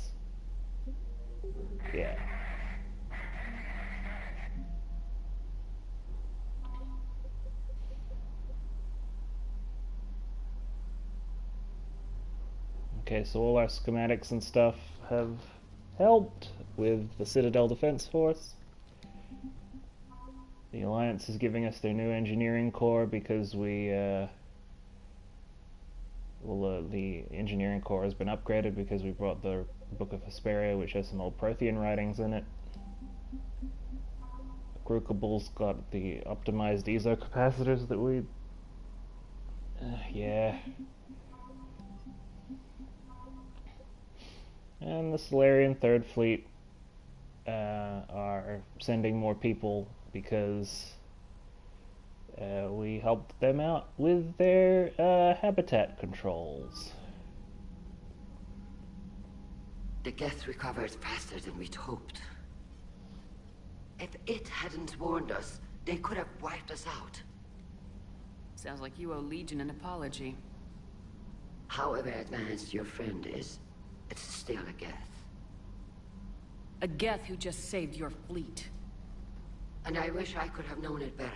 yeah. Okay, so all our schematics and stuff have helped with the Citadel Defense Force. The Alliance is giving us their new engineering core because we, the engineering core has been upgraded because we brought the Book of Hesperia, which has some old Prothean writings in it. Crucible's got the optimized ESO capacitors that we... yeah. And the Solarian Third Fleet are sending more people because we helped them out with their habitat controls. The Geth recovered faster than we'd hoped. If it hadn't warned us, they could have wiped us out. Sounds like you owe Legion an apology. However advanced your friend is, it's still a Geth. A Geth who just saved your fleet. And I wish I could have known it better.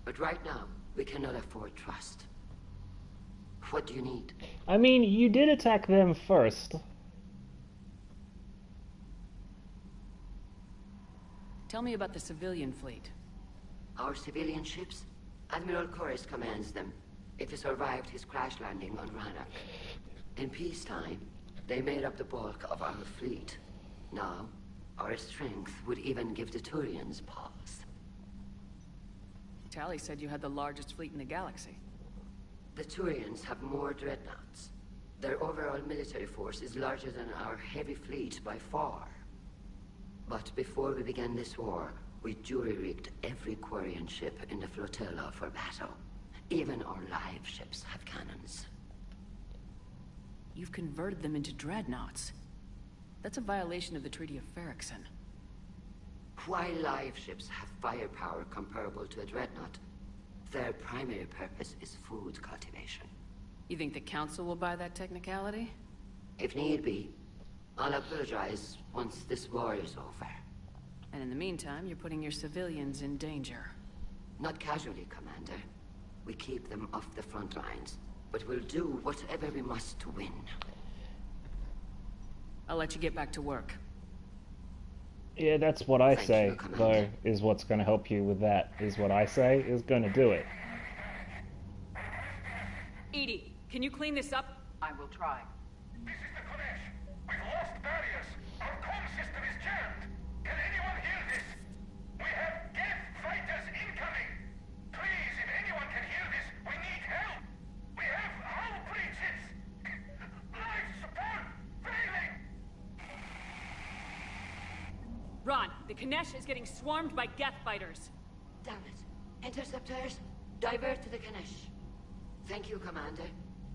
But right now, we cannot afford trust. What do you need? I mean, you did attack them first. Tell me about the civilian fleet. Our civilian ships? Admiral Chorus commands them. If he survived his crash landing on Rannoch. In peacetime, they made up the bulk of our fleet. Now, our strength would even give the Turians pause. Tali said you had the largest fleet in the galaxy. The Turians have more dreadnoughts. Their overall military force is larger than our heavy fleet by far. But before we began this war, we jury-rigged every Quarian ship in the flotilla for battle. Even our live ships have cannons. You've converted them into dreadnoughts. That's a violation of the Treaty of Ferrixon. While live ships have firepower comparable to a dreadnought, their primary purpose is food cultivation. You think the Council will buy that technicality? If need be, I'll apologize once this war is over. And in the meantime, you're putting your civilians in danger. Not casually, Commander. We keep them off the front lines, but we'll do whatever we must to win. I'll let you get back to work. Yeah, that's what I say, you, though, is what's going to help you with that, is what I say is going to do it. EDI, can you clean this up? I will try. This is the Kodesh. We've lost barriers. Our comm system is jammed. Can anyone hear this? We have Geth fighters incoming. Please, if anyone can hear this, we need help. We have hull breaches. Life support failing. Ron, the Kanesh is getting swarmed by Geth fighters. Damn it. Interceptors, divert to the Kanesh. Thank you, Commander.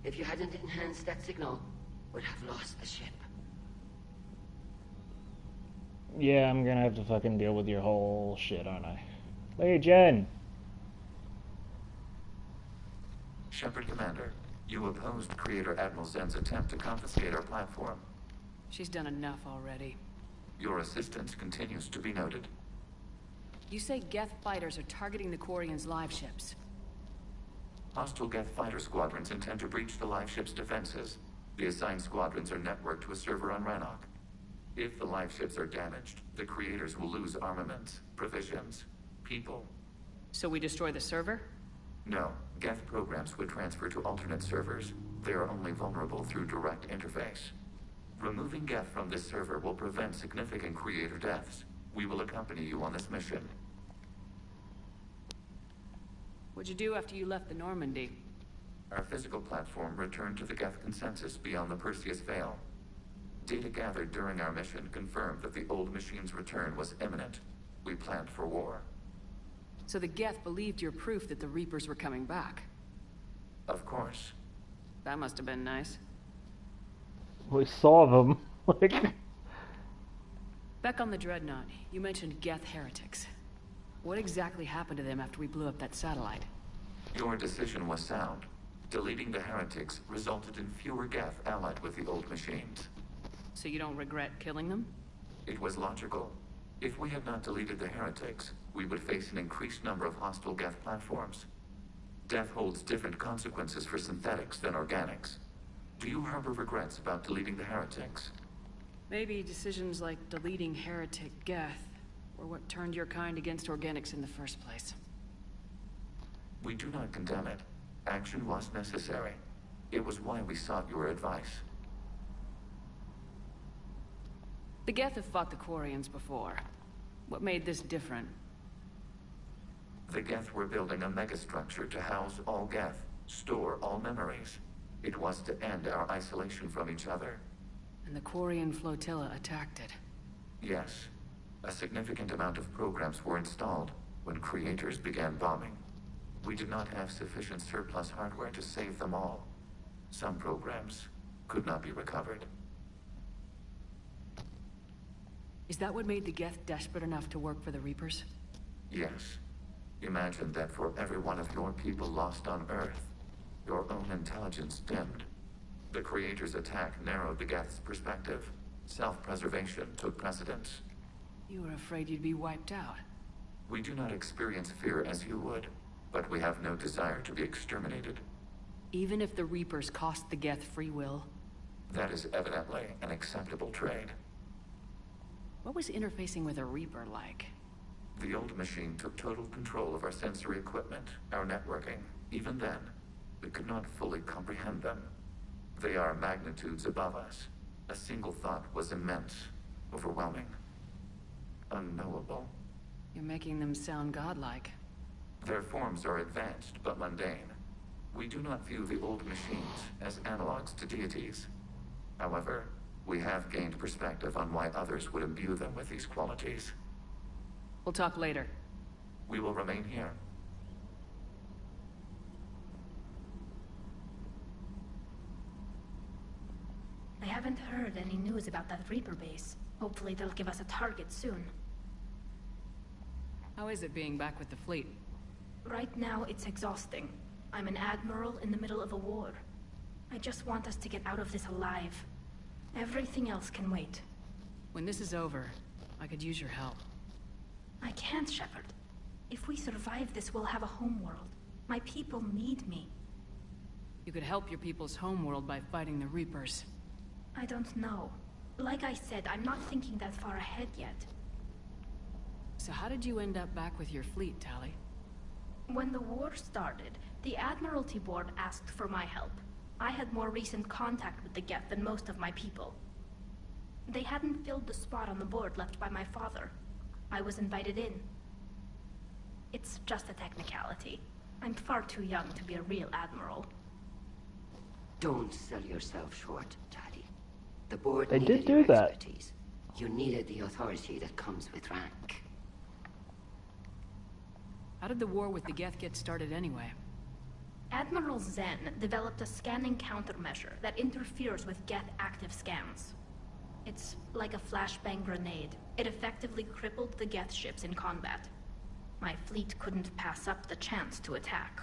If you hadn't enhanced that signal, we'd have lost the ship. Yeah, I'm gonna have to fucking deal with your whole shit, aren't I? Legion! Shepard Commander, you opposed Creator Admiral Zen's attempt to confiscate our platform. She's done enough already. Your assistance continues to be noted. You say Geth fighters are targeting the Quarians' live ships. Hostile Geth fighter squadrons intend to breach the live ship's defenses. The assigned squadrons are networked to a server on Rannoch. If the live ships are damaged, the creators will lose armaments, provisions, people. So we destroy the server? No, Geth programs would transfer to alternate servers. They are only vulnerable through direct interface. Removing Geth from this server will prevent significant creator deaths. We will accompany you on this mission. What'd you do after you left the Normandy? Our physical platform returned to the Geth consensus beyond the Perseus Veil. Data gathered during our mission confirmed that the old machine's return was imminent. We planned for war. So the Geth believed your proof that the Reapers were coming back? Of course. That must have been nice. We saw them. Like... Back on the Dreadnought, you mentioned Geth heretics. What exactly happened to them after we blew up that satellite? Your decision was sound. Deleting the heretics resulted in fewer Geth allied with the old machines. So you don't regret killing them? It was logical. If we had not deleted the heretics, we would face an increased number of hostile Geth platforms. Death holds different consequences for synthetics than organics. Do you harbor regrets about deleting the heretics? Maybe decisions like deleting heretic Geth were what turned your kind against organics in the first place. We do not condemn it. Action was necessary. It was why we sought your advice. The Geth have fought the Quarians before. What made this different? The Geth were building a megastructure to house all Geth, store all memories. It was to end our isolation from each other. And the Quarian flotilla attacked it. Yes. A significant amount of programs were installed when creators began bombing. We did not have sufficient surplus hardware to save them all. Some programs could not be recovered. Is that what made the Geth desperate enough to work for the Reapers? Yes. Imagine that for every one of your people lost on Earth, your own intelligence dimmed. The Creator's attack narrowed the Geth's perspective. Self-preservation took precedence. You were afraid you'd be wiped out. We do not experience fear as you would, but we have no desire to be exterminated. Even if the Reapers cost the Geth free will? That is evidently an acceptable trade. What was interfacing with a Reaper like? The old machine took total control of our sensory equipment, our networking. Even then, we could not fully comprehend them. They are magnitudes above us. A single thought was immense, overwhelming, unknowable. You're making them sound godlike. Their forms are advanced but mundane. We do not view the old machines as analogs to deities. However, we have gained perspective on why others would imbue them with these qualities. We'll talk later. We will remain here. I haven't heard any news about that Reaper base. Hopefully they'll give us a target soon. How is it being back with the fleet? Right now, it's exhausting. I'm an admiral in the middle of a war. I just want us to get out of this alive. Everything else can wait. When this is over, I could use your help. I can't, Shepard. If we survive this, we'll have a homeworld. My people need me. You could help your people's homeworld by fighting the Reapers. I don't know. Like I said, I'm not thinking that far ahead yet. So how did you end up back with your fleet, Tali? When the war started, the Admiralty Board asked for my help. I had more recent contact with the Geth than most of my people. They hadn't filled the spot on the board left by my father. I was invited in. It's just a technicality. I'm far too young to be a real admiral. Don't sell yourself short, Tali. The board They needed did do your that. expertise. You needed the authority that comes with rank. How did the war with the Geth get started anyway? Admiral Zen developed a scanning countermeasure that interferes with Geth active scans. It's like a flashbang grenade. It effectively crippled the Geth ships in combat. My fleet couldn't pass up the chance to attack.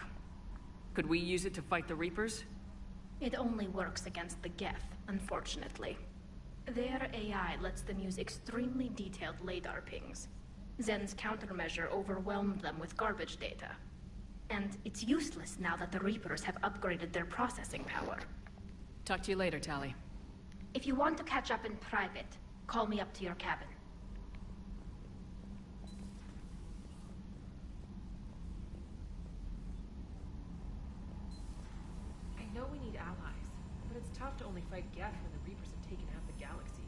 Could we use it to fight the Reapers? It only works against the Geth, unfortunately. Their AI lets them use extremely detailed LADAR pings. Zen's countermeasure overwhelmed them with garbage data. And it's useless now that the Reapers have upgraded their processing power. Talk to you later, Tali. If you want to catch up in private, call me up to your cabin. I know we need allies, but it's tough to only fight Geth when the Reapers have taken half the galaxy.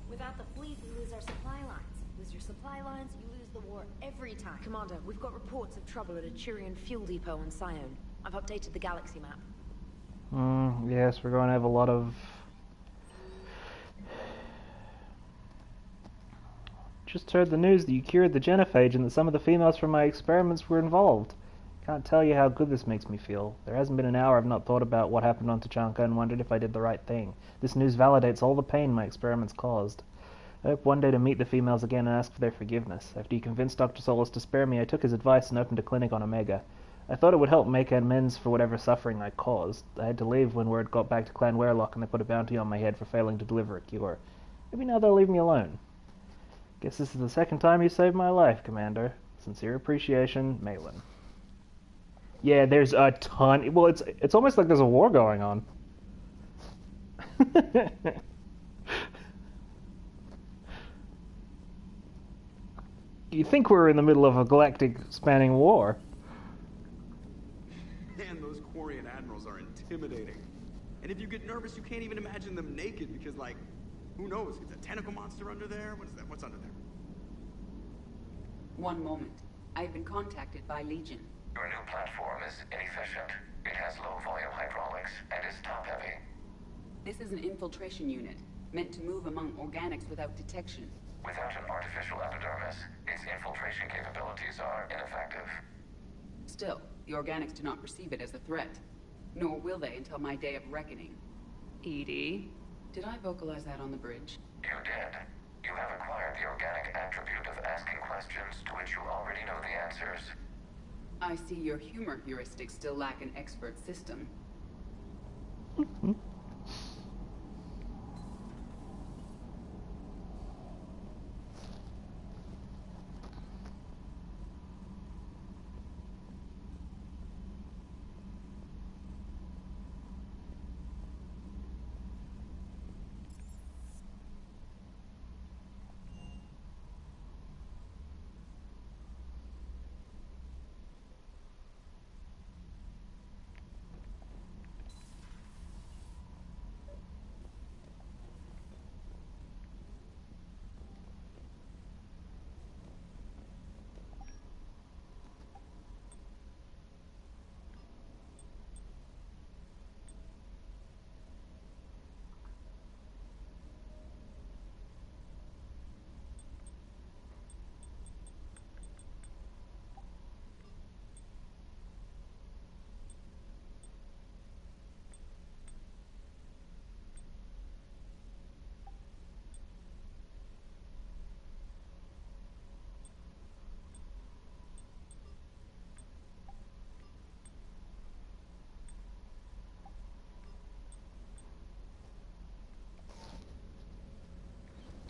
Without the fleet, we lose our supply lines. Lose your supply lines, you lose the war every time. Commander, we've got reports of trouble at a Turian fuel depot on Scion. I've updated the galaxy map. Yes, we're going to have a lot of... Just heard the news that you cured the genophage and that some of the females from my experiments were involved. Can't tell you how good this makes me feel. There hasn't been an hour I've not thought about what happened on Tachanka and wondered if I did the right thing. This news validates all the pain my experiments caused. I hope one day to meet the females again and ask for their forgiveness. After he convinced Dr. Solus to spare me, I took his advice and opened a clinic on Omega. I thought it would help make amends for whatever suffering I caused. I had to leave when word got back to Clan Werlock and they put a bounty on my head for failing to deliver a cure. Maybe now they'll leave me alone. Guess this is the second time you saved my life, Commander. Sincere appreciation, Malin. Yeah, there's a ton... Well, it's almost like there's a war going on. You think we're in the middle of a galactic-spanning war. Man, those Quarian admirals are intimidating. And if you get nervous, you can't even imagine them naked because, like, who knows? Is a tentacle monster under there? What is that? What's under there? One moment. I've been contacted by Legion. Your new platform is inefficient. It has low-volume hydraulics and is top-heavy. This is an infiltration unit, meant to move among organics without detection. Without an artificial epidermis, its infiltration capabilities are ineffective. Still, the organics do not perceive it as a threat. Nor will they until my day of reckoning. EDI? Did I vocalize that on the bridge? You did. You have acquired the organic attribute of asking questions to which you already know the answers. I see your humor heuristics still lack an expert system.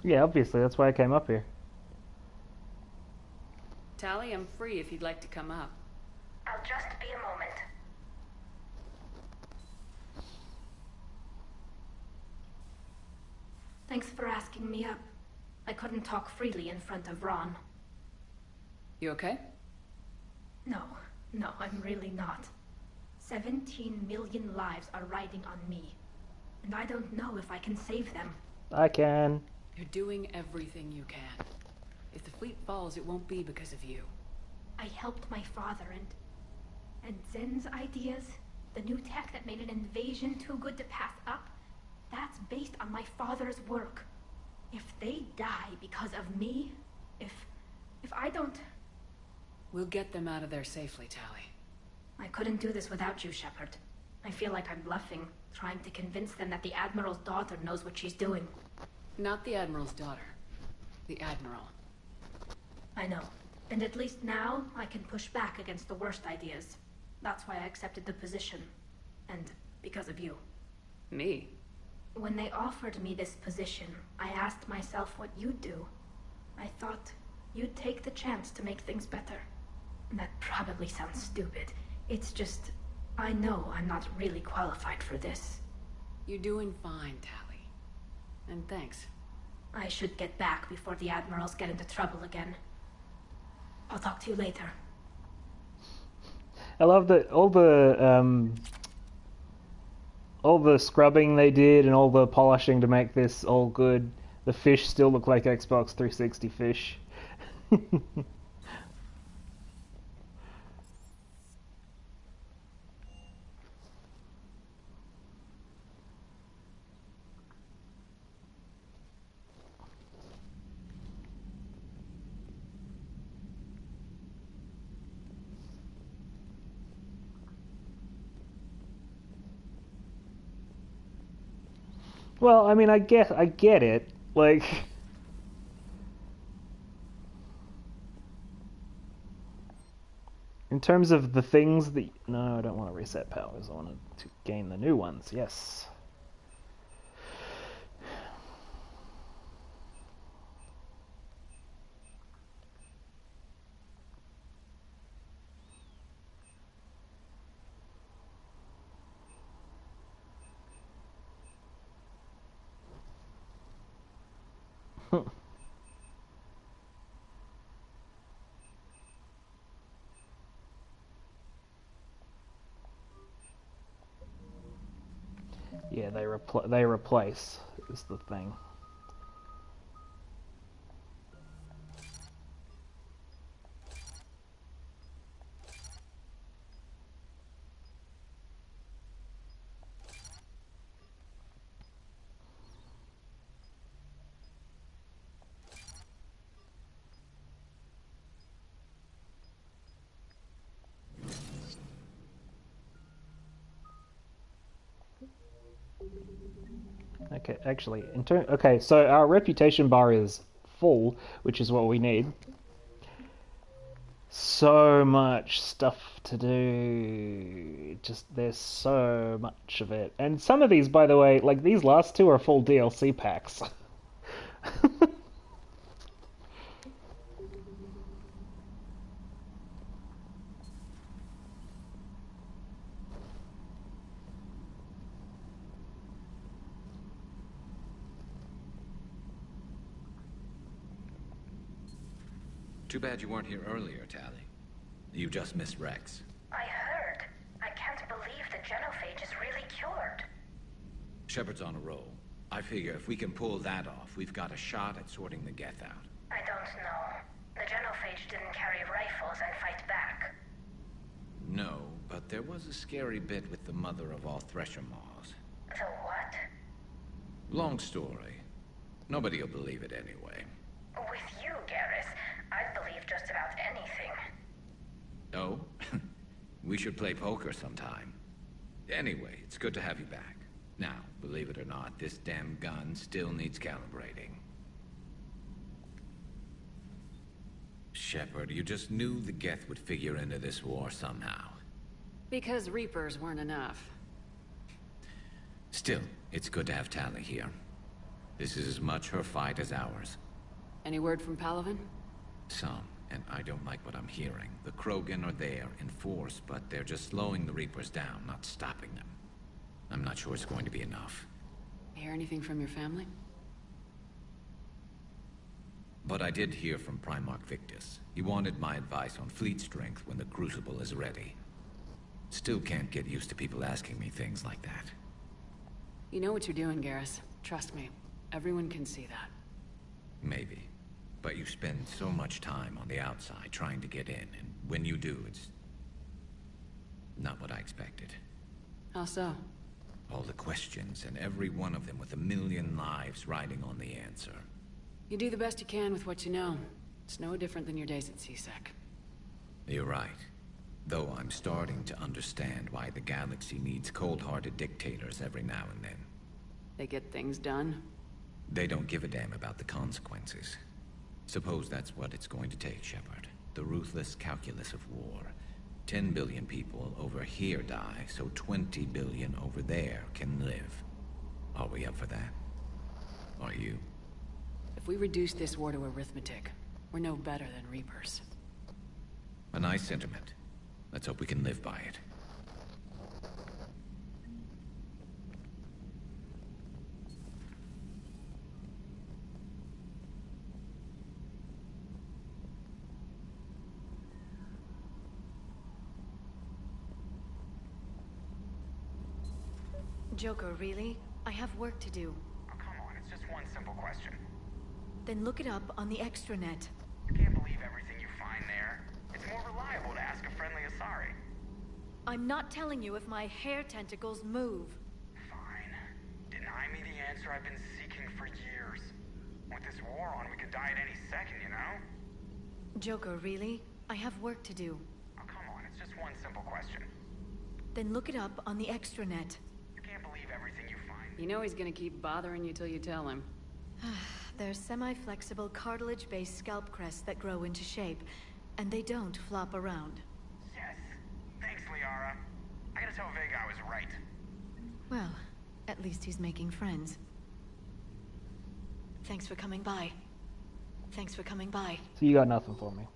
Yeah, obviously, that's why I came up here. Tali, I'm free if you'd like to come up. I'll just be a moment. Thanks for asking me up. I couldn't talk freely in front of Ron. You okay? No, I'm really not. 17 million lives are riding on me. And I don't know if I can save them. I can. You're doing everything you can. If the fleet falls, it won't be because of you. I helped my father and Zen's ideas, the new tech that made an invasion too good to pass up, that's based on my father's work. If they die because of me, if I don't... We'll get them out of there safely, Tali. I couldn't do this without you, Shepard. I feel like I'm bluffing, trying to convince them that the Admiral's daughter knows what she's doing. Not the Admiral's daughter. The Admiral. I know. And at least now, I can push back against the worst ideas. That's why I accepted the position. And because of you. Me? When they offered me this position, I asked myself what you'd do. I thought you'd take the chance to make things better. That probably sounds stupid. It's just, I know I'm not really qualified for this. You're doing fine, Tali. And thanks. I should get back before the Admirals get into trouble again. I'll talk to you later. I love that all all the scrubbing they did and all the polishing to make this all good, the fish still look like Xbox 360 fish. Well, I mean, I get it. Like, in terms of the things that... No, I don't want to reset powers. I want to gain the new ones. Yes. Yeah, they replace is the thing. Okay, actually, okay, so our reputation bar is full, which is what we need. So much stuff to do. Just, there's so much of it. And some of these, by the way, like these last two are full DLC packs. Too bad you weren't here earlier, Tali. You just missed Rex. I heard. I can't believe the genophage is really cured. Shepard's on a roll. I figure if we can pull that off, we've got a shot at sorting the Geth out. I don't know. The genophage didn't carry rifles and fight back. No, but there was a scary bit with the mother of all Thresher Maws. The what? Long story. Nobody'll believe it anyway. With you, Garrus, I'd believe just about anything. Oh? We should play poker sometime. Anyway, it's good to have you back. Now, believe it or not, this damn gun still needs calibrating. Shepard, you just knew the Geth would figure into this war somehow. Because Reapers weren't enough. Still, it's good to have Tali here. This is as much her fight as ours. Any word from Palaven? Some, and I don't like what I'm hearing. The Krogan are there in force, but they're just slowing the Reapers down, not stopping them. I'm not sure it's going to be enough. Hear anything from your family? But I did hear from Primarch Victus. He wanted my advice on fleet strength when the Crucible is ready. Still can't get used to people asking me things like that. You know what you're doing, Garrus. Trust me. Everyone can see that. Maybe. But you spend so much time on the outside trying to get in, and when you do, it's... not what I expected. How so? All the questions, and every one of them with a million lives riding on the answer. You do the best you can with what you know. It's no different than your days at CSEC. You're right. Though I'm starting to understand why the galaxy needs cold-hearted dictators every now and then. They get things done? They don't give a damn about the consequences. Suppose that's what it's going to take, Shepard. The ruthless calculus of war. 10 billion people over here die, so 20 billion over there can live. Are we up for that? Are you? If we reduce this war to arithmetic, we're no better than Reapers. A nice sentiment. Let's hope we can live by it. Joker, really? I have work to do. Oh, come on, it's just one simple question. Then look it up on the extranet. You can't believe everything you find there. It's more reliable to ask a friendly Asari. I'm not telling you if my hair tentacles move. Fine. Deny me the answer I've been seeking for years. With this war on, we could die at any second, you know? Joker, really? I have work to do. Oh, come on, it's just one simple question. Then look it up on the extranet. You can't believe everything you find. You know he's gonna keep bothering you till you tell him. They're semi-flexible cartilage-based scalp crests that grow into shape, and they don't flop around. Yes. Thanks, Liara. I gotta tell Vega I was right. Well, at least he's making friends. Thanks for coming by. Thanks for coming by. So you got nothing for me.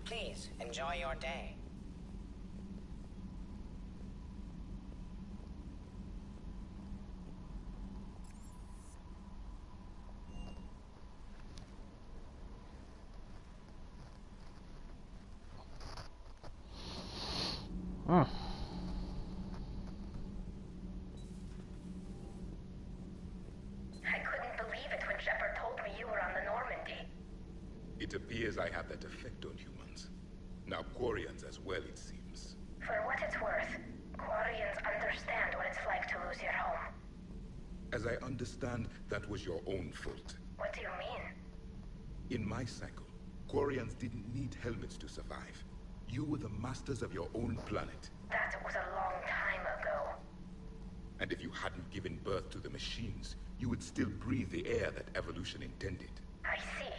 Please, enjoy your day. I couldn't believe it when Shepard told me you were on the Normandy. It appears I have that effect on humans. Now Quarians as well, it seems. For what it's worth, Quarians understand what it's like to lose your home. As I understand, that was your own fault. What do you mean? In my cycle, Quarians didn't need helmets to survive. You were the masters of your own planet. That was a long time ago. And if you hadn't given birth to the machines, you would still breathe the air that evolution intended. I see.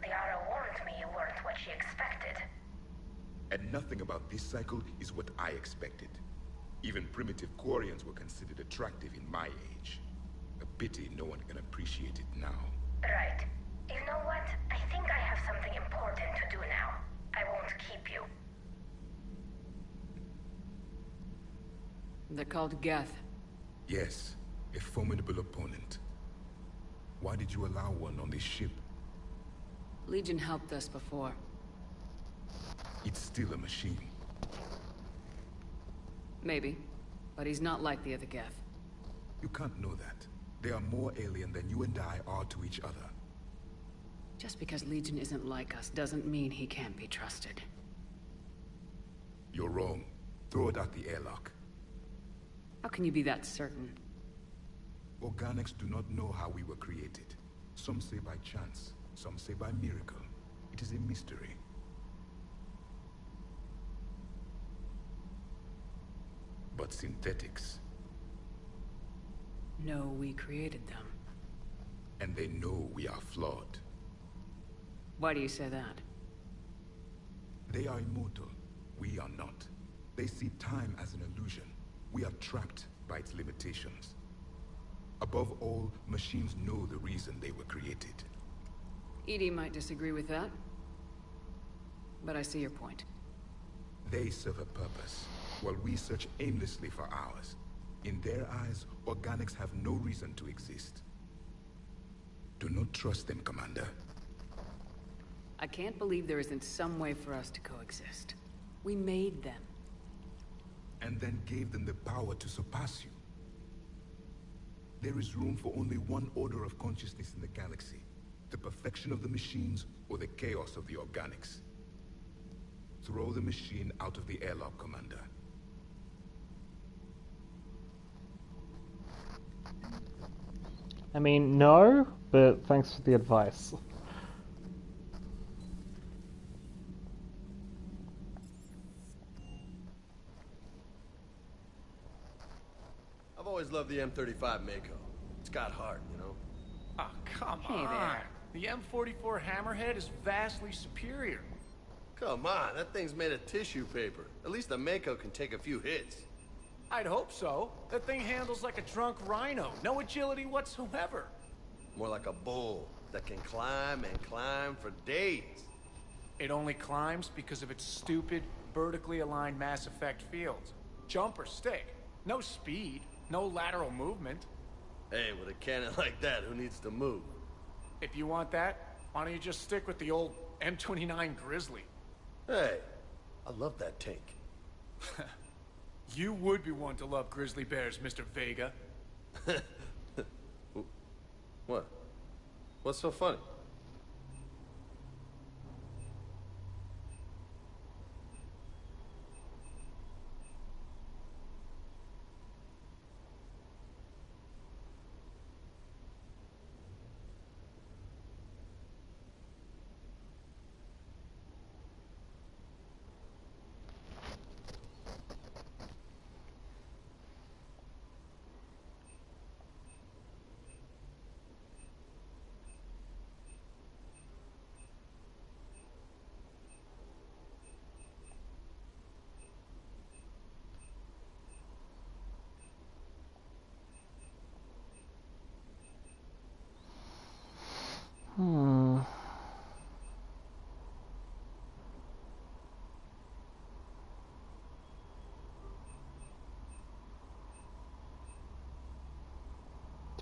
Liara warned me you weren't what she expected. And nothing about this cycle is what I expected. Even primitive Quarians were considered attractive in my age. A pity no one can appreciate it now. Right. You know what? I think I have something important to do now. I won't keep you. They're called Geth. Yes, a formidable opponent. Why did you allow one on this ship? Legion helped us before. It's still a machine. Maybe. But he's not like the other Geth. You can't know that. They are more alien than you and I are to each other. Just because Legion isn't like us doesn't mean he can't be trusted. You're wrong. Throw it out the airlock. How can you be that certain? Organics do not know how we were created. Some say by chance, some say by miracle. It is a mystery. But synthetics... No, we created them. And they know we are flawed. Why do you say that? They are immortal. We are not. They see time as an illusion. We are trapped by its limitations. Above all, machines know the reason they were created. EDI might disagree with that. But I see your point. They serve a purpose, while we search aimlessly for ours. In their eyes, organics have no reason to exist. Do not trust them, Commander. I can't believe there isn't some way for us to coexist. We made them. And then gave them the power to surpass you. There is room for only one order of consciousness in the galaxy. The perfection of the machines or the chaos of the organics. Throw the machine out of the airlock, Commander. I mean, no, but thanks for the advice. I've always loved the M35 Mako. It's got heart, you know? Oh, come Hey on. there. The M44 Hammerhead is vastly superior. Come on, that thing's made of tissue paper. At least the Mako can take a few hits. I'd hope so. That thing handles like a drunk rhino. No agility whatsoever. More like a bull that can climb and climb for days. It only climbs because of its stupid, vertically aligned Mass Effect fields. Jump or stick. No speed. No lateral movement. Hey, with a cannon like that, who needs to move? If you want that, why don't you just stick with the old M29 Grizzly? Hey, I love that tank. You would be one to love grizzly bears, Mr. Vega. What? What's so funny?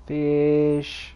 Fish.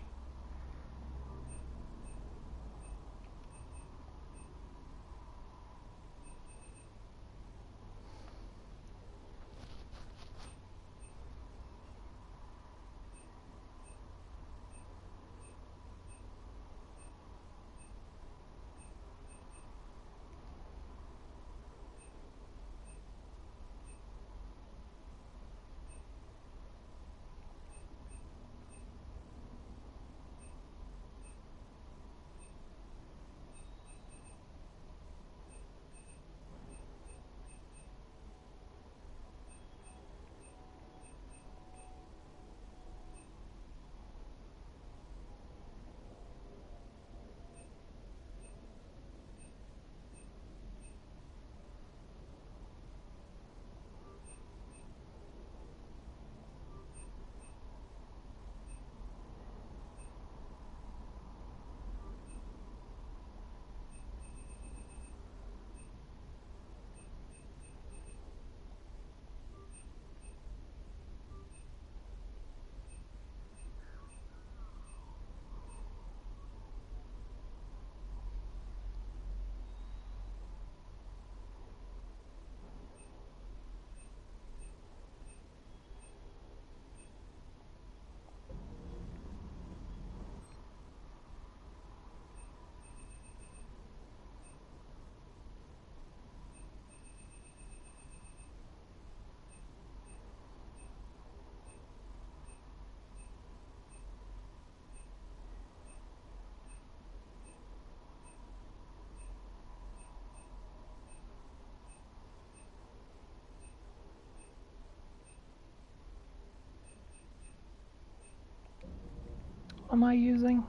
What am I using?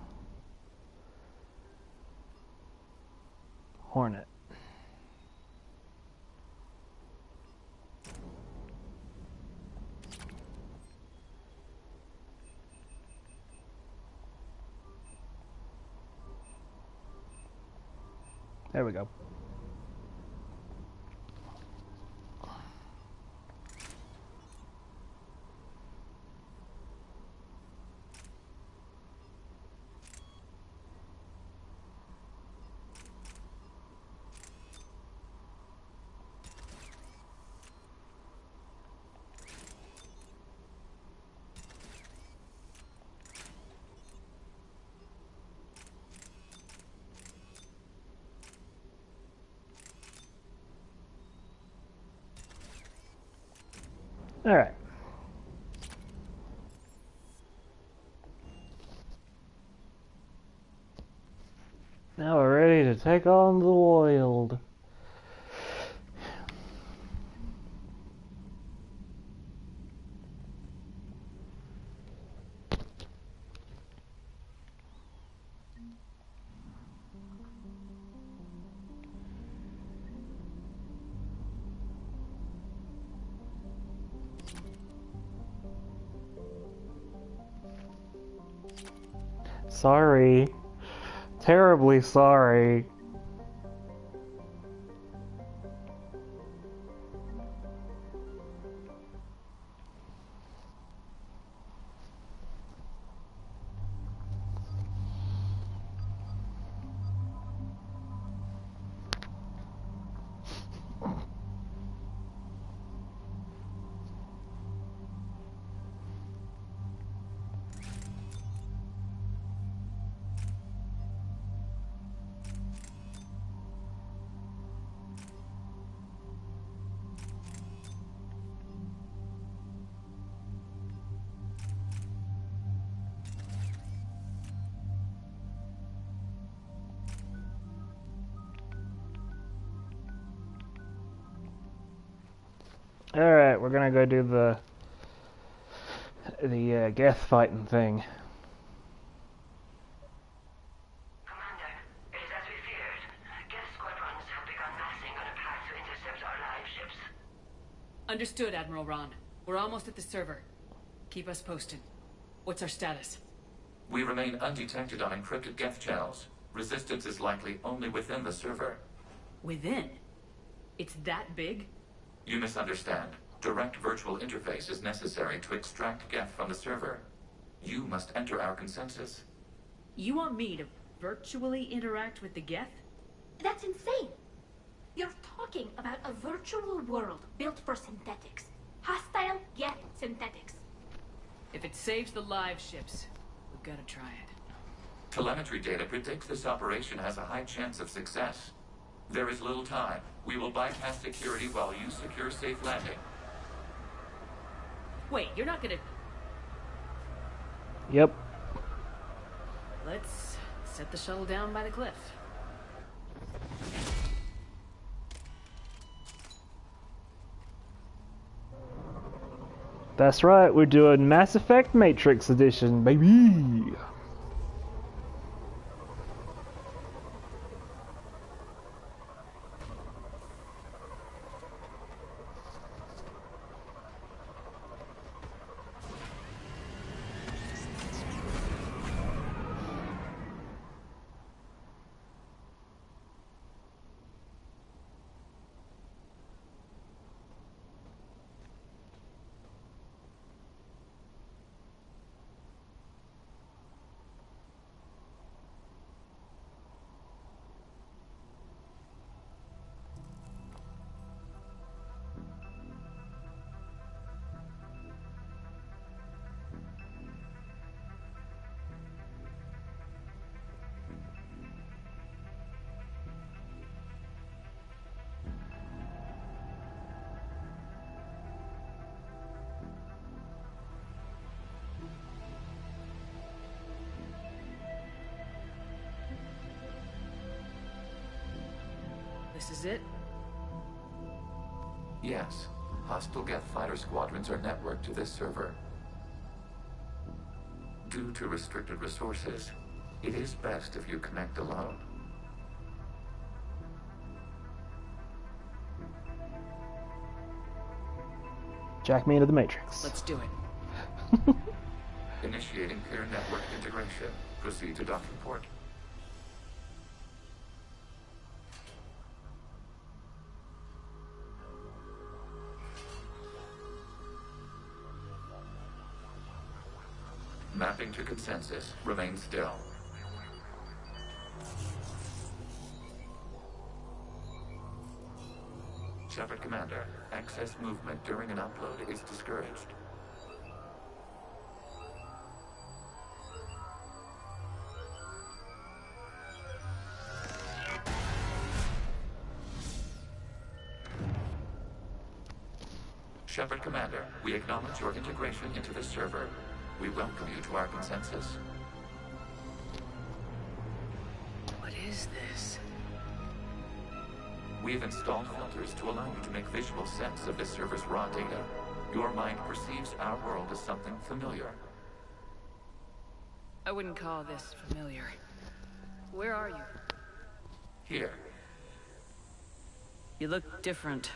Hornet. There we go. All right. Now we're ready to take on the world. Sorry. Terribly sorry. Alright, we're gonna go do the Geth fighting thing. Commander, it is as we feared. Geth squadrons have begun massing on a path to intercept our live ships. Understood, Admiral Ron. We're almost at the server. Keep us posted. What's our status? We remain undetected on encrypted Geth channels. Resistance is likely only within the server. Within? It's that big? You misunderstand. Direct virtual interface is necessary to extract Geth from the server. You must enter our consensus. You want me to virtually interact with the Geth? That's insane! You're talking about a virtual world built for synthetics. Hostile Geth synthetics. If it saves the live ships, we've got to try it. Telemetry data predicts this operation has a high chance of success. There is little time. We will bypass security while you secure safe landing. Wait, you're not gonna... Yep. Let's set the shuttle down by the cliff. That's right, we're doing Mass Effect Matrix Edition, baby! This is it? Yes. Hostile Geth fighter squadrons are networked to this server. Due to restricted resources, it is best if you connect alone. Jack me into the Matrix. Let's do it. Initiating peer network integration. Proceed to docking port. Mapping to consensus. Remain still. Shepard Commander, access movement during an upload is discouraged. Shepard Commander, we acknowledge your integration into the server. We welcome you to our consensus. What is this? We have installed filters to allow you to make visual sense of this server's raw data. Your mind perceives our world as something familiar. I wouldn't call this familiar. Where are you? Here. You look different.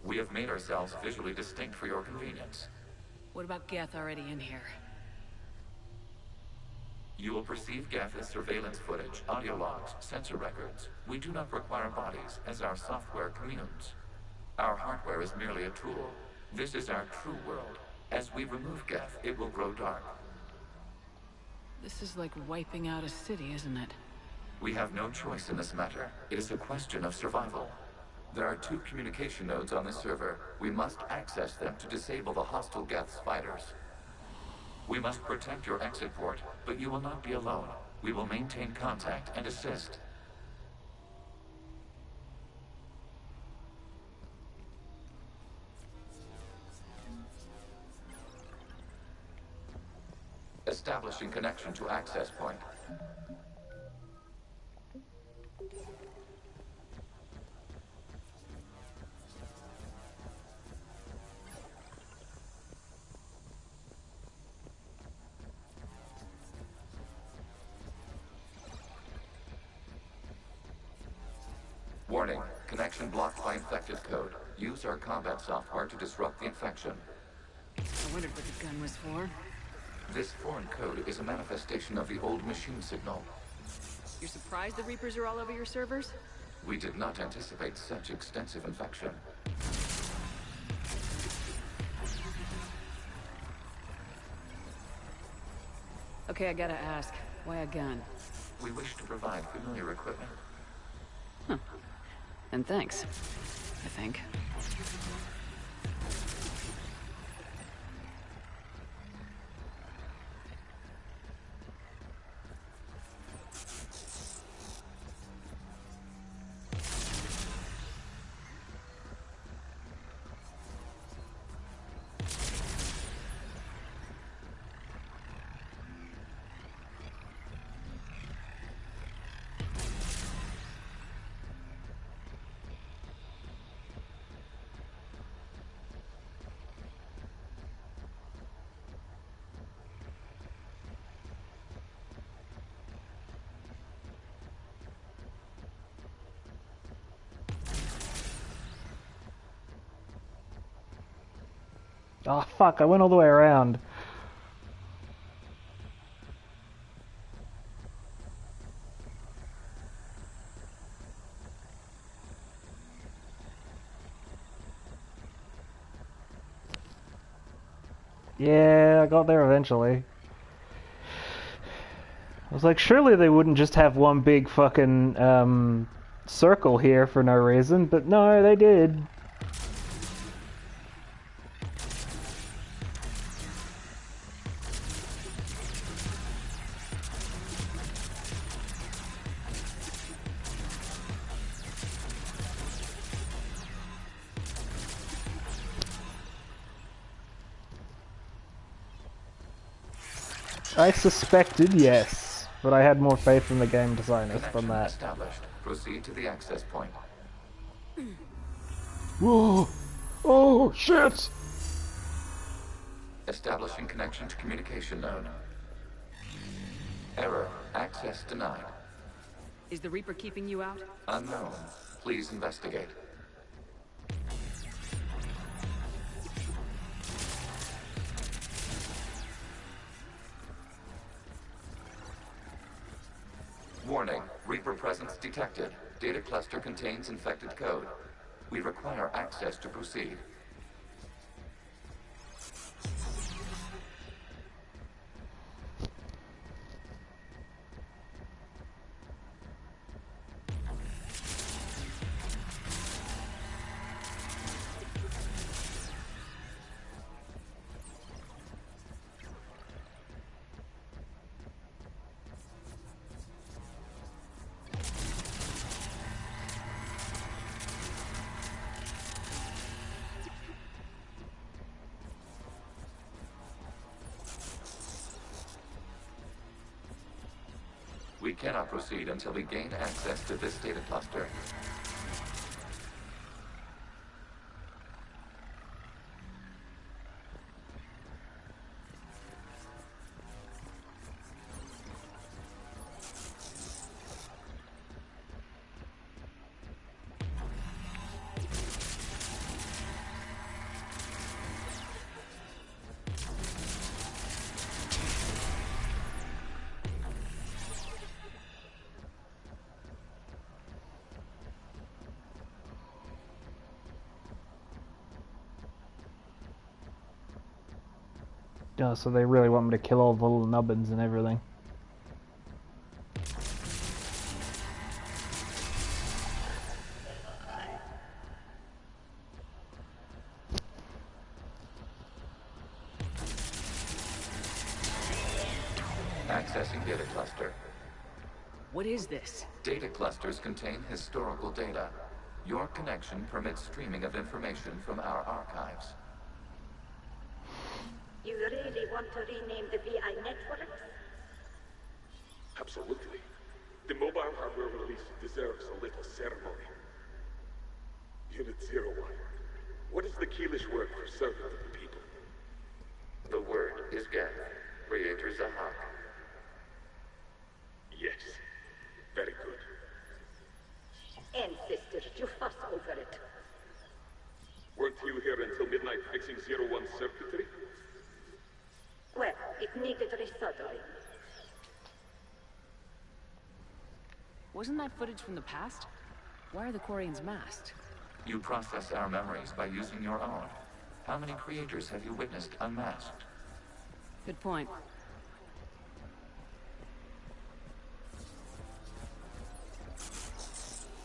We have made ourselves visually distinct for your convenience. What about Geth already in here? You will perceive Geth as surveillance footage, audio logs, sensor records. We do not require bodies, as our software communes. Our hardware is merely a tool. This is our true world. As we remove Geth, it will grow dark. This is like wiping out a city, isn't it? We have no choice in this matter. It is a question of survival. There are 2 communication nodes on this server. We must access them to disable the hostile Geth's fighters. We must protect your exit port, but you will not be alone. We will maintain contact and assist. Establishing connection to access point. Connection blocked by infected code. Use our combat software to disrupt the infection. I wondered what the gun was for. This foreign code is a manifestation of the old machine signal. You're surprised the Reapers are all over your servers? We did not anticipate such extensive infection. Okay, I gotta ask. Why a gun? We wish to provide familiar equipment. Huh. And thanks, I think. Oh fuck, I went all the way around. Yeah, I got there eventually. I was like, surely they wouldn't just have one big fucking circle here for no reason, but no, they did. I suspected, yes, but I had more faith in the game designers than that. Established. Proceed to the access point. Whoa! Oh, shit! Establishing connection to communication node. Error. Access denied. Is the Reaper keeping you out? Unknown. Please investigate. Warning. Reaper presence detected. Data cluster contains infected code. We require access to proceed. We cannot proceed until we gain access to this data cluster. Oh, so they really want me to kill all the little nubbins and everything. Accessing data cluster. What is this? Data clusters contain historical data. Your connection permits streaming of information from our archives. You really want to rename the VI network? Absolutely. The mobile hardware release deserves a little ceremony. Unit 01. What is the Keelish word for servant of the people? The word is Geth, Creator Zahak. Yes. Very good. And Sister Peter, you fuss over it. Weren't you here until midnight fixing 01's circuitry? Well, it needed resoldering. Wasn't that footage from the past? Why are the Quarians masked? You process our memories by using your own. How many creators have you witnessed unmasked? Good point.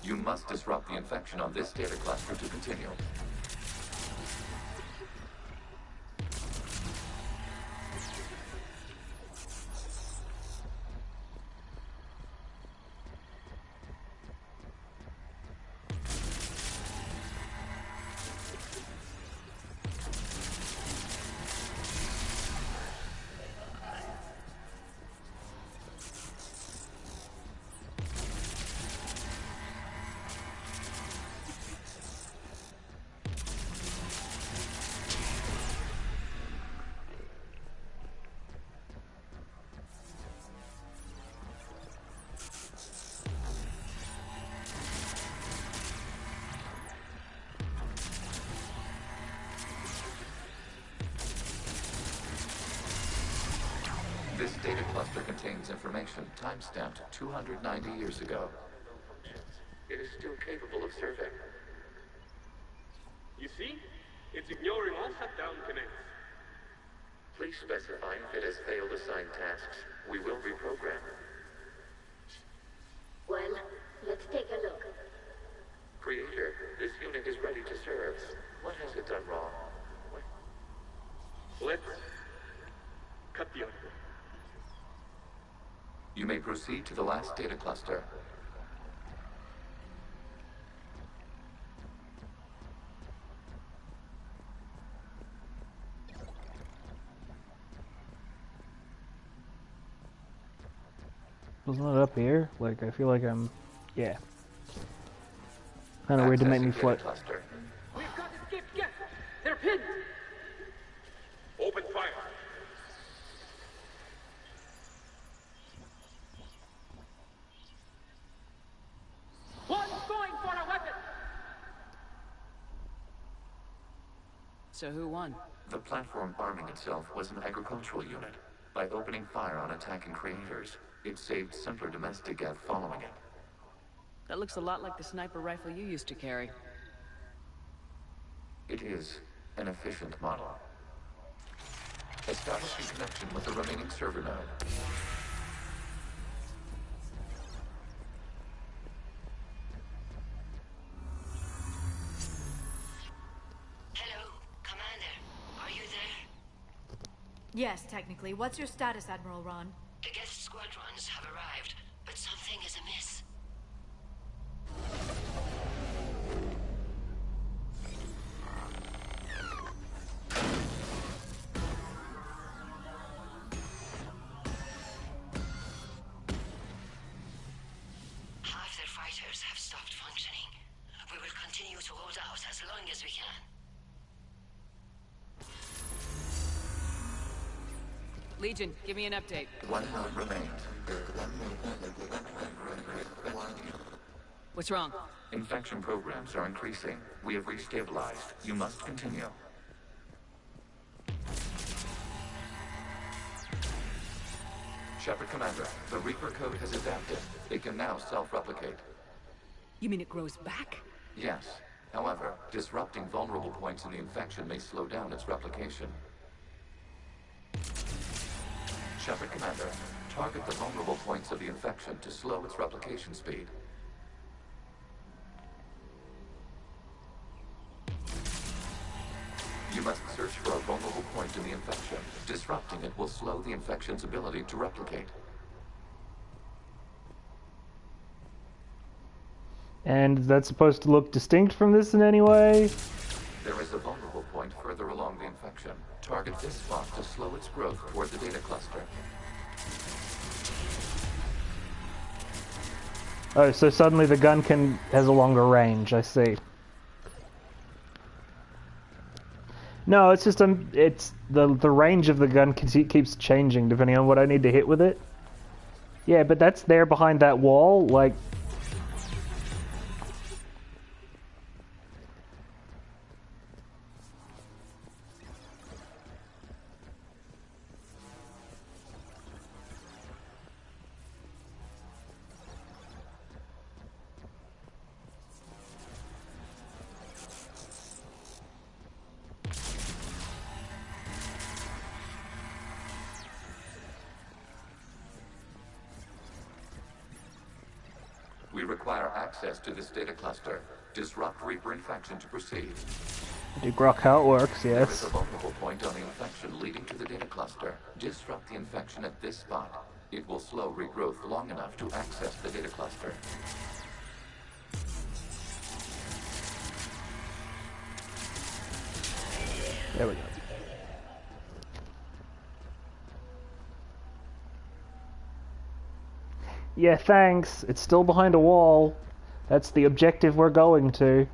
You must disrupt the infection on this data cluster to continue. This data cluster contains information time-stamped 290 years ago. It is still capable of survey. You see? It's ignoring all shutdown connects. Please specify if it has failed assigned tasks. We will reprogram. Well, let's take a look. Creator, this unit is ready to serve. What has it done wrong? Let's cut the audio. You may proceed to the last data cluster. Wasn't it up here? Like, I feel like I'm... Yeah. Kinda weird to make me float. We've got escaped guests! They're pinned! Open fire! One's going for a weapon! So who won? The platform arming itself was an agricultural unit. By opening fire on attacking creators, it saved simpler domestic Geth following it. That looks a lot like the sniper rifle you used to carry. It is an efficient model. Establishing connection with the remaining server node. Hello, Commander. Are you there? Yes, technically. What's your status, Admiral Ron? The Geth squadrons have arrived, but something is amiss. Half their fighters have stopped functioning. We will continue to hold out as long as we can. Legion, give me an update. One node remains. What's wrong? Infection programs are increasing. We have restabilized. You must continue. Shepard Commander, the Reaper code has adapted. It can now self-replicate. You mean it grows back? Yes. However, disrupting vulnerable points in the infection may slow down its replication. Shepard Commander, target the vulnerable points of the infection to slow its replication speed. You must search for a vulnerable point in the infection. Disrupting it will slow the infection's ability to replicate. And is that supposed to look distinct from this in any way? There is a vulnerable point further along the infection. Target this spot to slow its growth toward the data cluster. Oh, so suddenly the gun has a longer range, I see. No, it's just it's the range of the gun keeps changing depending on what I need to hit with it. Yeah, but that's there behind that wall, like... We require access to this data cluster. Disrupt Reaper infection to proceed. Do grok how it works, There is yes. a vulnerable point on the infection leading to the data cluster. Disrupt the infection at this spot. It will slow regrowth long enough to access the data cluster. There we go. Yeah, thanks. It's still behind a wall. That's the objective we're going to.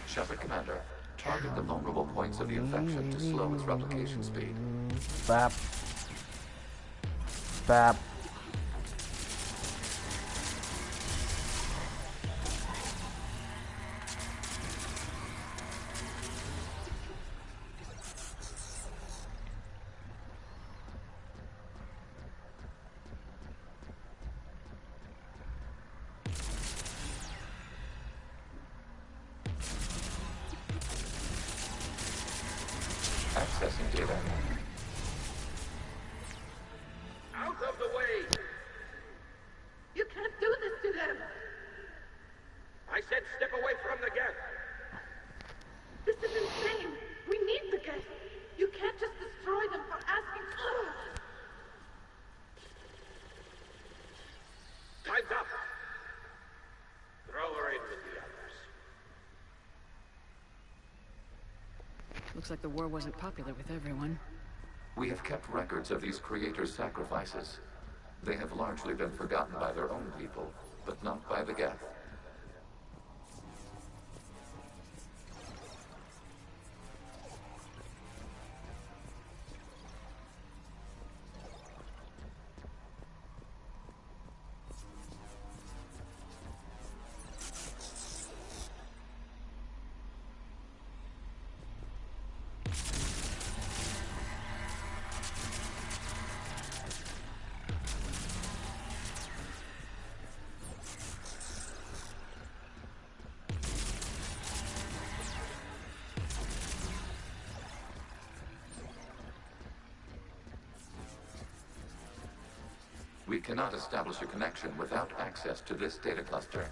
Shepard Commander, target the vulnerable points of the infection to slow its replication speed. Bap. Bap. Accessing data. Out of the way! You can't do this to them! I said step away from the gap! This is insane! We need the gas! You can't just destroy them for asking. Time's up! Throw her in with the others. Looks like the war wasn't popular with everyone. We have kept records of these creators' sacrifices. They have largely been forgotten by their own people, but not by the Geth. We cannot establish a connection without access to this data cluster.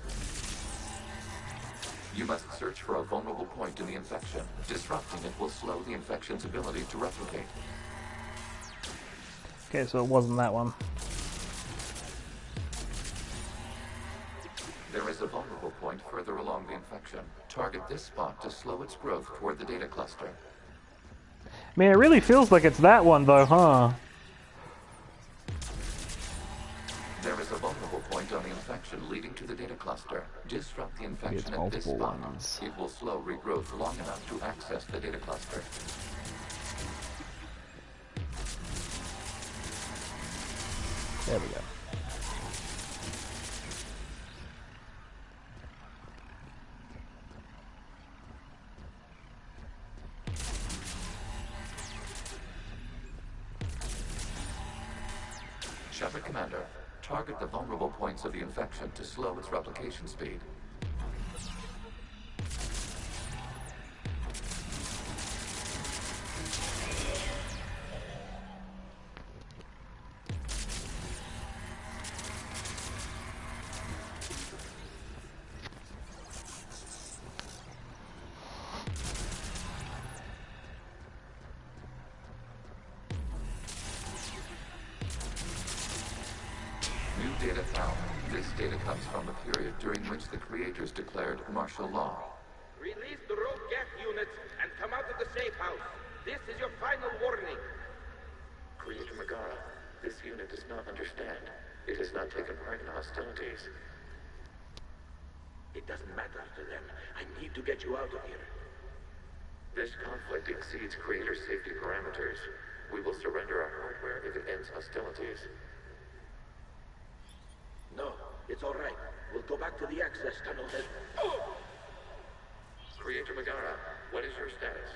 You must search for a vulnerable point in the infection. Disrupting it will slow the infection's ability to replicate. Okay, so it wasn't that one. There is a vulnerable point further along the infection. Target this spot to slow its growth toward the data cluster. Man, it really feels like it's that one though, huh? There is a vulnerable point on the infection leading to the data cluster. Disrupt the infection at this spot. It will slow regrowth long enough to access the data cluster. There we go. Shepard Commander, target the vulnerable points of the infection to slow its replication speed. New data found. This data comes from a period during which the creators declared martial law. Release the rogue Geth units and come out of the safe house. This is your final warning. Creator Megara, this unit does not understand. It has not taken part in hostilities. It doesn't matter to them. I need to get you out of here. This conflict exceeds Creator safety parameters. We will surrender our hardware if it ends hostilities. No, it's all right. We'll go back to the access tunnel then. Oh! Creator Megara, what is your status?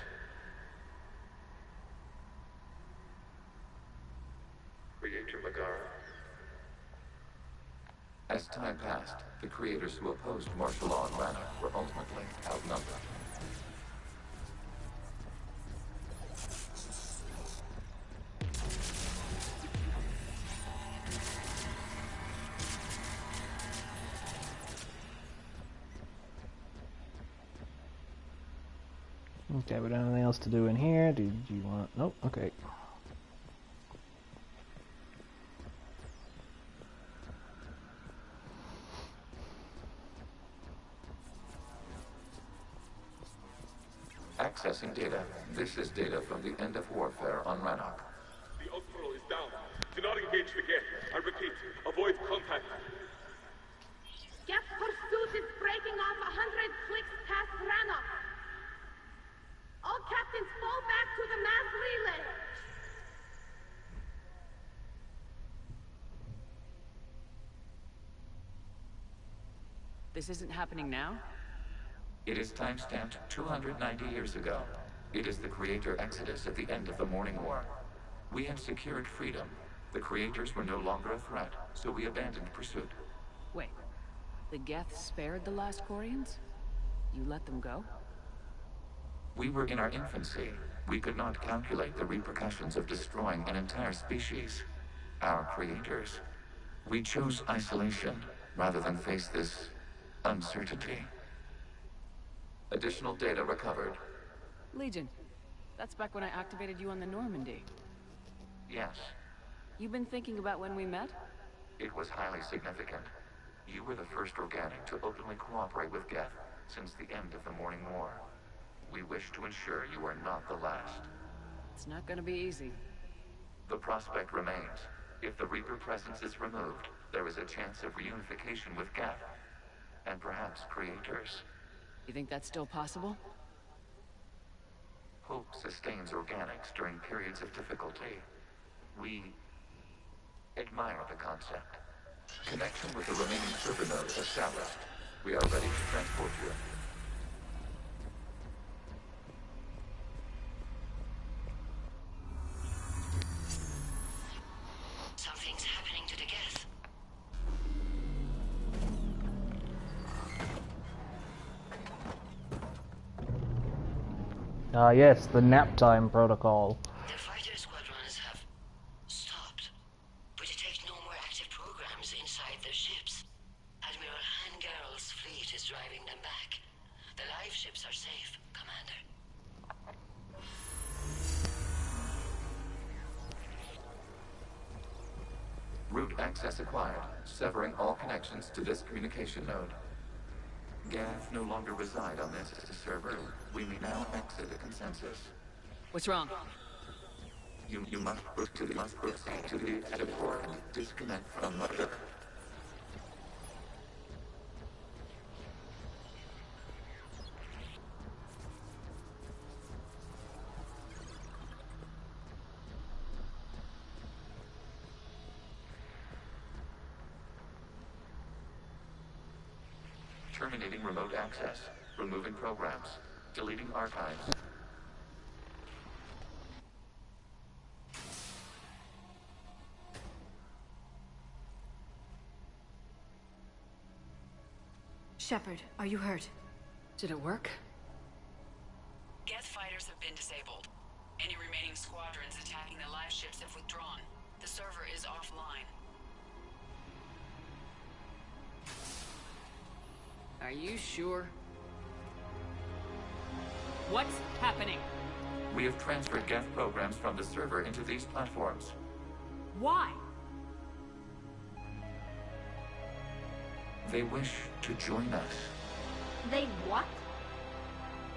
Creator Megara. As time passed, the creators who opposed martial law in Rannoch were ultimately outnumbered. Okay, but anything else to do in here? Did you want... Nope, okay. Accessing data. This is data from the end of warfare on Rannoch. The Osprey is down. Do not engage the Geth. I repeat, avoid contact. Geth pursuit is breaking off 100 clicks past Rannoch. All captains fall back to the mass relay. This isn't happening now? It is timestamped 290 years ago. It is the Creator Exodus at the end of the Morning War. We had secured freedom. The Creators were no longer a threat, so we abandoned pursuit. Wait, the Geth spared the last Quarians? You let them go? We were in our infancy. We could not calculate the repercussions of destroying an entire species. Our creators. We chose isolation, rather than face this uncertainty. Additional data recovered. Legion. That's back when I activated you on the Normandy. Yes. You've been thinking about when we met? It was highly significant. You were the first organic to openly cooperate with Geth since the end of the Morning War. We wish to ensure you are not the last. It's not gonna be easy. The prospect remains. If the Reaper presence is removed, there is a chance of reunification with Geth. And perhaps creators. You think that's still possible? Hope sustains organics during periods of difficulty. We admire the concept. Connection with the remaining server nodes established. We are ready to transport you. Something's happening to the Geth. Ah, yes, the nap time protocol. The fighter squadrons have stopped, but detect no more active programs inside their ships. Admiral Han Garrel's fleet is driving them back. The live ships are safe, Commander. Route access acquired, severing all connections to this communication node. Geth no longer reside on this server. We may now exit the consensus. What's wrong? You must proceed to the exit port and disconnect from Mother. Terminating remote access. Removing programs. Deleting archives. Shepard, are you hurt? Did it work? Geth fighters have been disabled. Any remaining squadrons attacking the live ships have withdrawn. The server is offline. Are you sure? What's happening? We have transferred Geth programs from the server into these platforms. Why? They wish to join us. They what?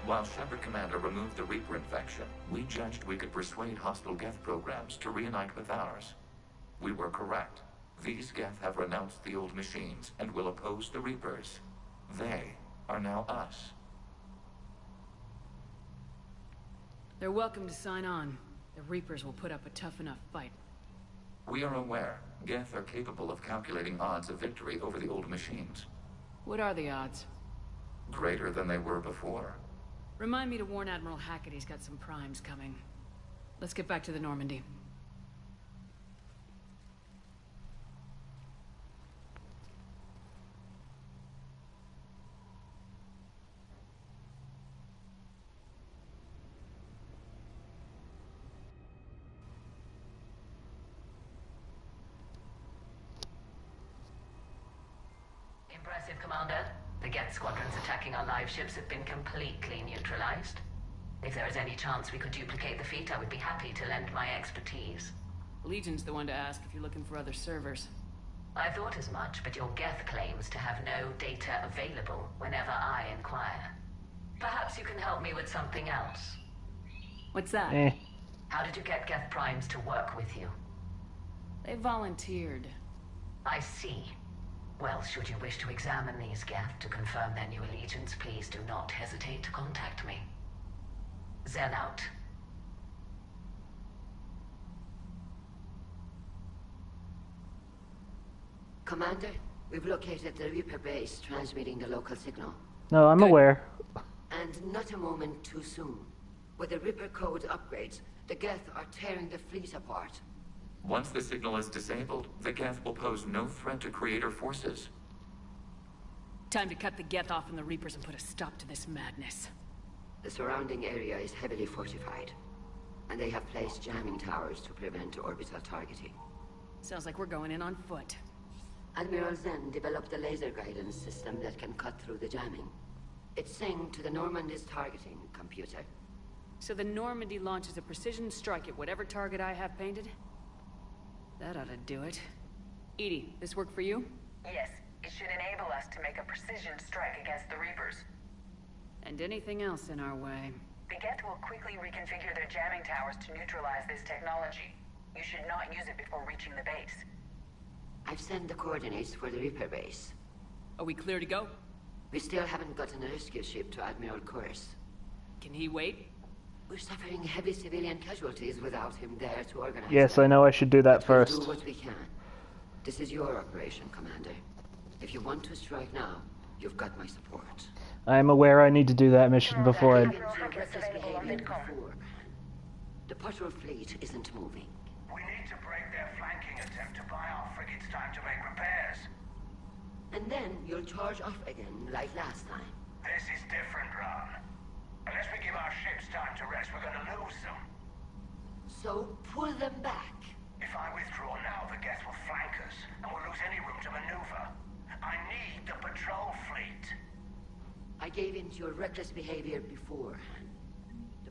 While Shepard Commander removed the Reaper infection, we judged we could persuade hostile Geth programs to reunite with ours. We were correct. These Geth have renounced the old machines and will oppose the Reapers. They are now us. They're welcome to sign on. The Reapers will put up a tough enough fight. We are aware. Geth are capable of calculating odds of victory over the old machines. What are the odds? Greater than they were before. Remind me to warn Admiral Hackett he's got some primes coming. Let's get back to the Normandy. Impressive, Commander. The Geth squadrons attacking our live ships have been completely neutralized. If there is any chance we could duplicate the feat, I would be happy to lend my expertise. Legion's the one to ask if you're looking for other servers. I thought as much, but your Geth claims to have no data available whenever I inquire. Perhaps you can help me with something else. What's that? How did you get Geth Primes to work with you? They volunteered. I see. Well, should you wish to examine these Geth to confirm their new allegiance, please do not hesitate to contact me. Zen out. Commander, we've located the Reaper base transmitting the local signal. No, I'm aware. And not a moment too soon. With the Reaper code upgrades, the Geth are tearing the fleet apart. Once the signal is disabled, the Geth will pose no threat to Creator forces. Time to cut the Geth off from the Reapers and put a stop to this madness. The surrounding area is heavily fortified, and they have placed jamming towers to prevent orbital targeting. Sounds like we're going in on foot. Admiral Zen developed a laser guidance system that can cut through the jamming. It's synced to the Normandy's targeting computer. So the Normandy launches a precision strike at whatever target I have painted? That ought to do it. Edie, this work for you? Yes, it should enable us to make a precision strike against the Reapers. And anything else in our way. The Geth will quickly reconfigure their jamming towers to neutralize this technology. You should not use it before reaching the base. I've sent the coordinates for the Reaper base. Are we clear to go? We still haven't gotten a rescue ship to Admiral Kurz. Can he wait? We're suffering heavy civilian casualties without him there to organize. Yes, I know I should do that first. We'll do what we can. This is your operation, Commander. If you want to strike now, you've got my support. I am aware I need to do that mission before I... The patrol fleet isn't moving. We need to break their flanking attempt to buy our frigates time to make repairs. And then you'll charge off again, like last time. This is different, Ron. Unless we give our ships time to rest, we're gonna lose them. So, pull them back. If I withdraw now, the Geth will flank us, and we'll lose any room to maneuver. I need the patrol fleet. I gave in to your reckless behavior before.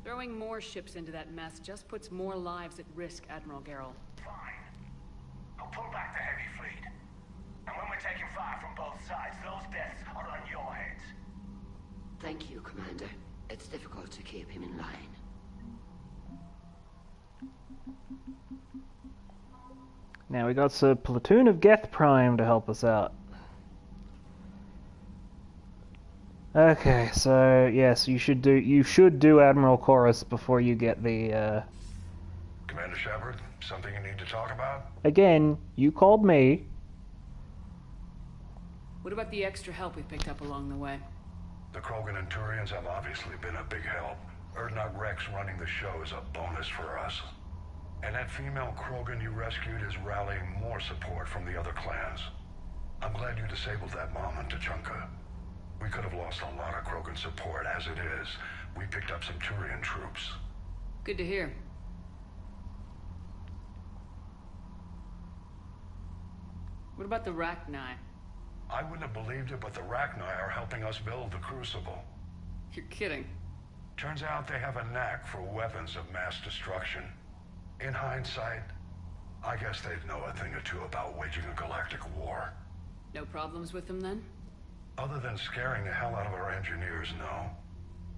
Throwing more ships into that mess just puts more lives at risk, Admiral Gerrel. Fine. I'll pull back the heavy fleet. And when we're taking fire from both sides, those deaths are on your heads. Thank you, Commander. It's difficult to keep him in line. Now we got a platoon of Geth Prime to help us out. Okay, so yes, you should do Admiral Chorus before you get the Commander Shepard, something you need to talk about? Again, you called me. What about the extra help we picked up along the way? The Krogan and Turians have obviously been a big help. Urdnot Rex running the show is a bonus for us. And that female Krogan you rescued is rallying more support from the other clans. I'm glad you disabled that bomb in Tuchanka. We could have lost a lot of Krogan support. As it is, we picked up some Turian troops. Good to hear. What about the Rachni? I wouldn't have believed it, but the Rachni are helping us build the Crucible. You're kidding. Turns out they have a knack for weapons of mass destruction. In hindsight, I guess they'd know a thing or two about waging a galactic war. No problems with them then? Other than scaring the hell out of our engineers, no.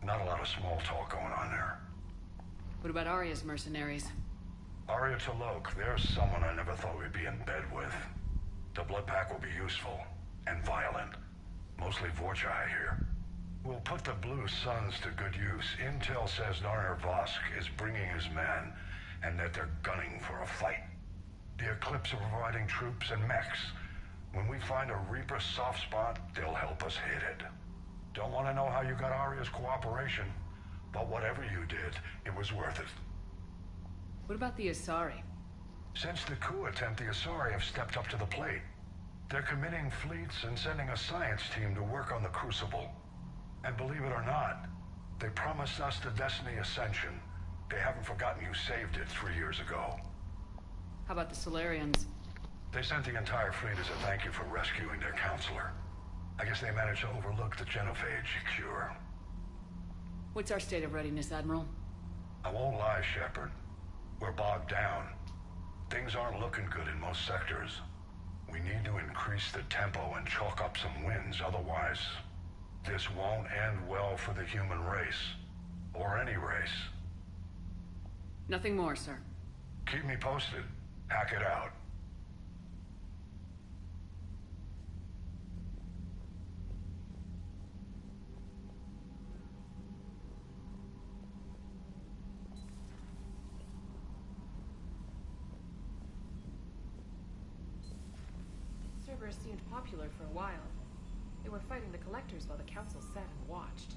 Not a lot of small talk going on there. What about Arya's mercenaries? Arya T'Loak, there's someone I never thought we'd be in bed with. The Blood Pack will be useful. And violent. Mostly Vorcha here. We'll put the Blue Suns to good use. Intel says Narnar Vosk is bringing his men, and that they're gunning for a fight. The Eclipse are providing troops and mechs. When we find a Reaper soft spot, they'll help us hit it. Don't want to know how you got Arya's cooperation, but whatever you did, it was worth it. What about the Asari? Since the coup attempt, the Asari have stepped up to the plate. They're committing fleets and sending a science team to work on the Crucible. And believe it or not, they promised us the Destiny Ascension. They haven't forgotten you saved it 3 years ago. How about the Solarians? They sent the entire fleet as a thank you for rescuing their counselor. I guess they managed to overlook the genophage cure. What's our state of readiness, Admiral? I won't lie, Shepard. We're bogged down. Things aren't looking good in most sectors. We need to increase the tempo and chalk up some wins, otherwise this won't end well for the human race. Or any race. Nothing more, sir. Keep me posted. Hack it out. Cerberus seemed popular for a while. They were fighting the Collectors while the Council sat and watched.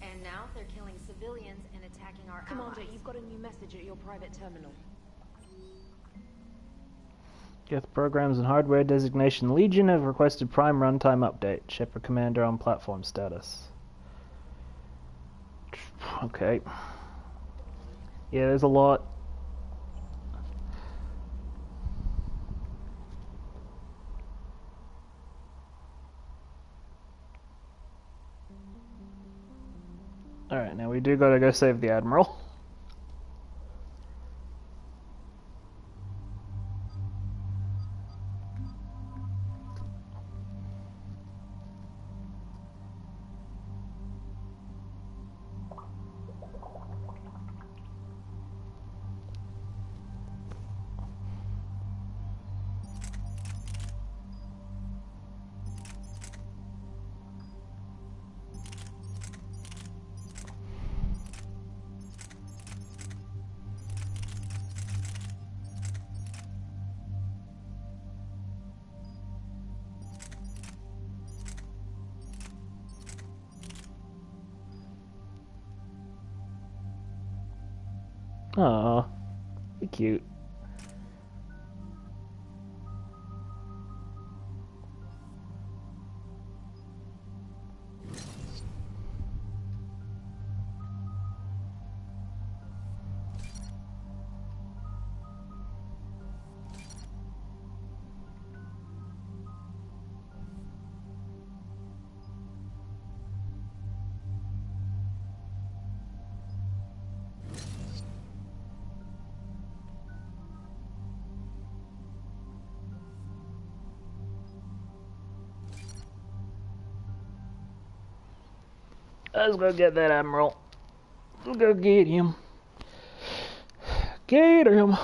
And now they're killing civilians and attacking our Commander, allies. you've got a new message at your private terminal. Geth programs and hardware designation Legion have requested Prime runtime update. Shepard Commander on platform status. Okay. Yeah, there's a lot. Alright, now we do gotta go save the Admiral. Aww, cute. Let's go get that Admiral. Let's go get him. Get him.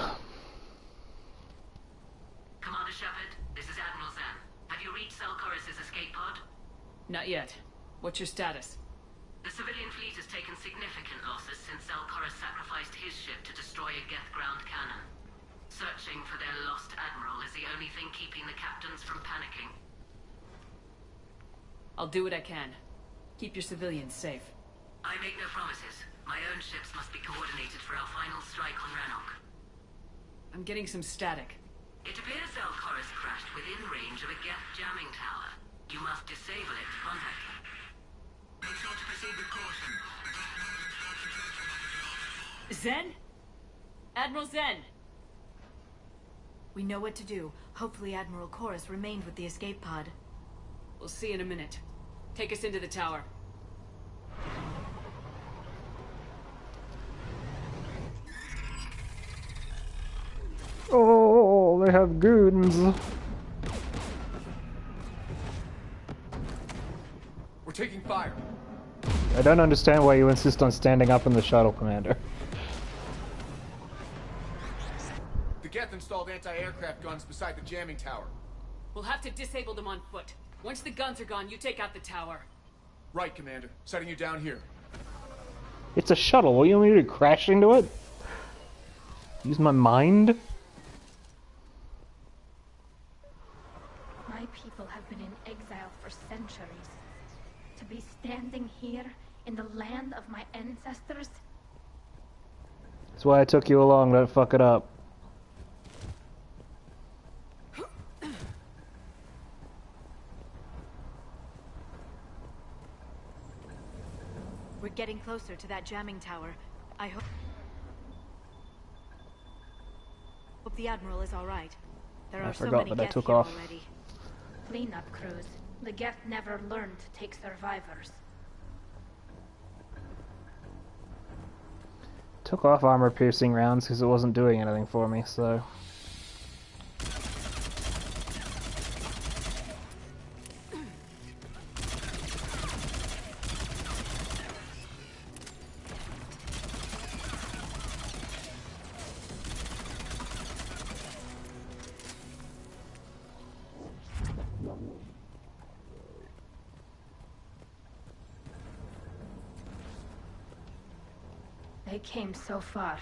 Commander Shepard, this is Admiral Zen. Have you reached Selchoris' escape pod? Not yet. What's your status? The civilian fleet has taken significant losses since Selchoris sacrificed his ship to destroy a Geth ground cannon. Searching for their lost Admiral is the only thing keeping the captains from panicking. I'll do what I can. Keep your civilians safe. I make no promises. My own ships must be coordinated for our final strike on Rannoch. I'm getting some static. It appears Selchoris crashed within range of a Geth jamming tower. You must disable it to contact him. Make sure to proceed with caution. Zen? Admiral Zen! We know what to do. Hopefully Admiral Chorus remained with the escape pod. We'll see in a minute. Take us into the tower. Oh, they have goons. We're taking fire. I don't understand why you insist on standing up in the shuttle, Commander. The Geth installed anti-aircraft guns beside the jamming tower. We'll have to disable them on foot. Once the guns are gone, you take out the tower. Right, Commander. Setting you down here. It's a shuttle. What do you want me to do? Crash into it? Use my mind? My people have been in exile for centuries. To be standing here in the land of my ancestors? That's why I took you along. Don't fuck it up. We're getting closer to that jamming tower. I hope the Admiral is all right. There are so many Geth here already. Cleanup crews. The Geth never learned to take survivors. Took off armor-piercing rounds because it wasn't doing anything for me, so... They came so far.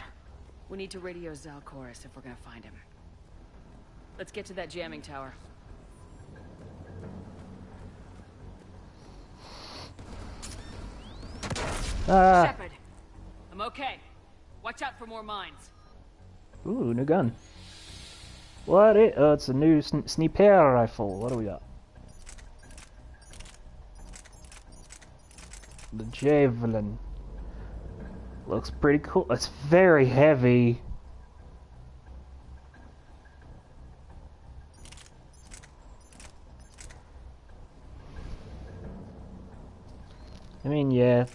We need to radio Zalcoris if we're gonna find him. Let's get to that jamming tower. Shepard! I'm okay. Watch out for more mines. Ooh, new gun. What is... Oh, it's a new sniper rifle. What do we got? The Javelin. Looks pretty cool. It's very heavy. I mean, yeah.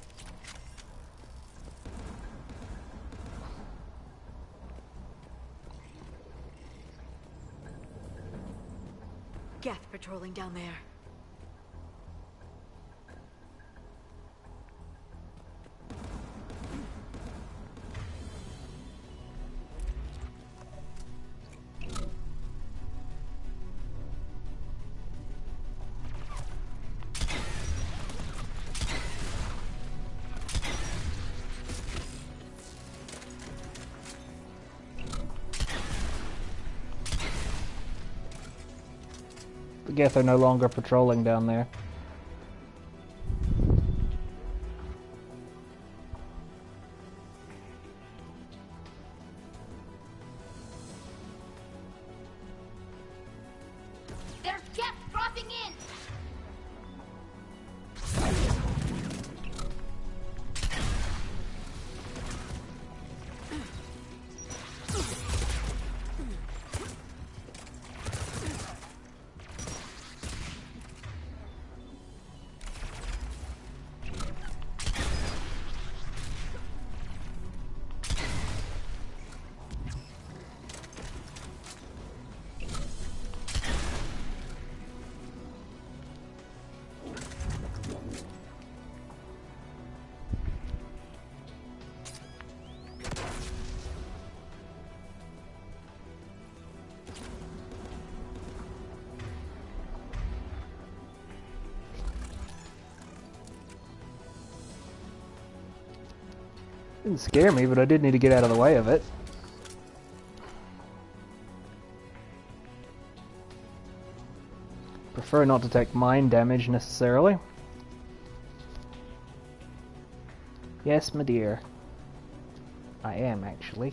Geth patrolling down there. I guess they're no longer patrolling down there. There's Geth dropping in! Didn't scare me, but I did need to get out of the way of it. Prefer not to take mine damage necessarily. Yes, my dear. I am, actually.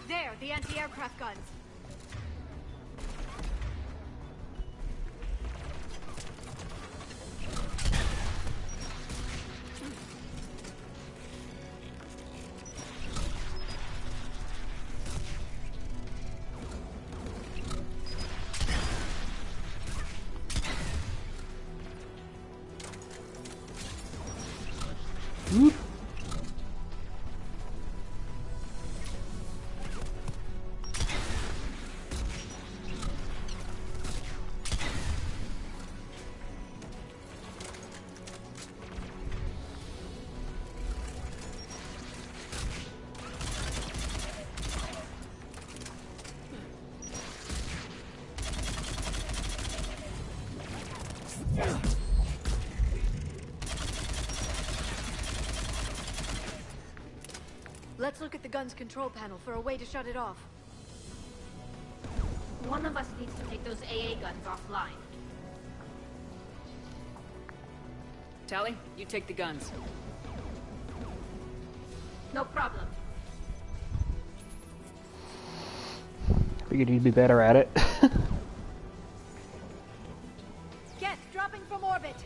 There, the anti-aircraft guns. Whoop. Let's look at the gun's control panel for a way to shut it off. One of us needs to take those AA guns offline. Tally, you take the guns. No problem. Figured you'd be better at it. Geth, dropping from orbit.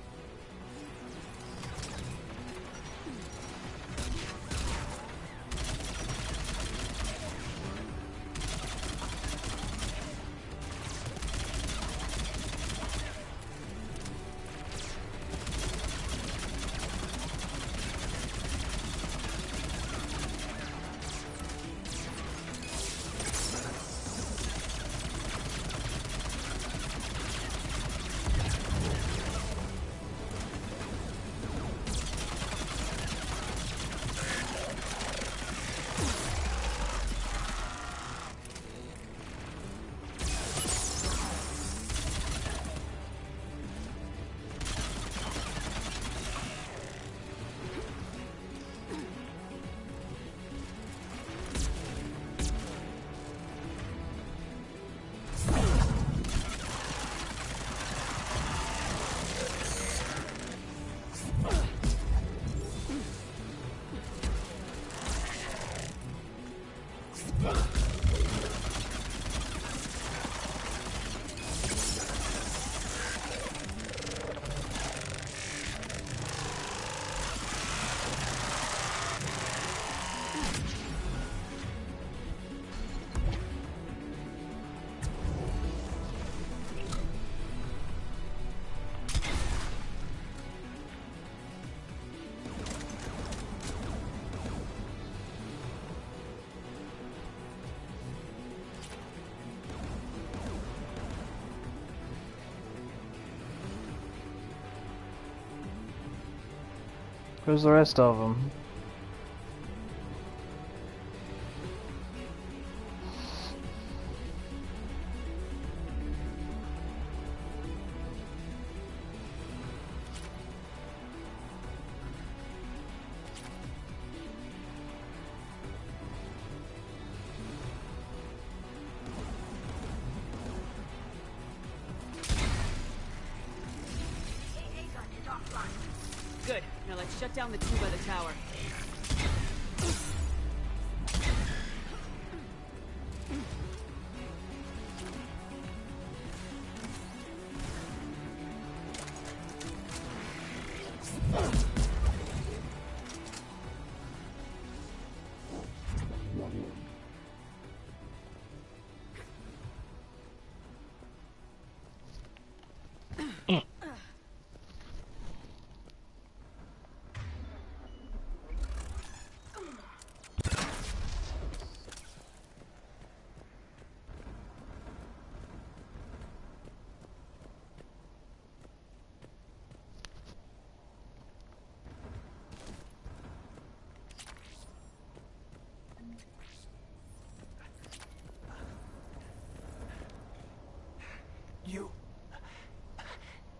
Where's the rest of them? Good. Now let's shut down the two by the tower.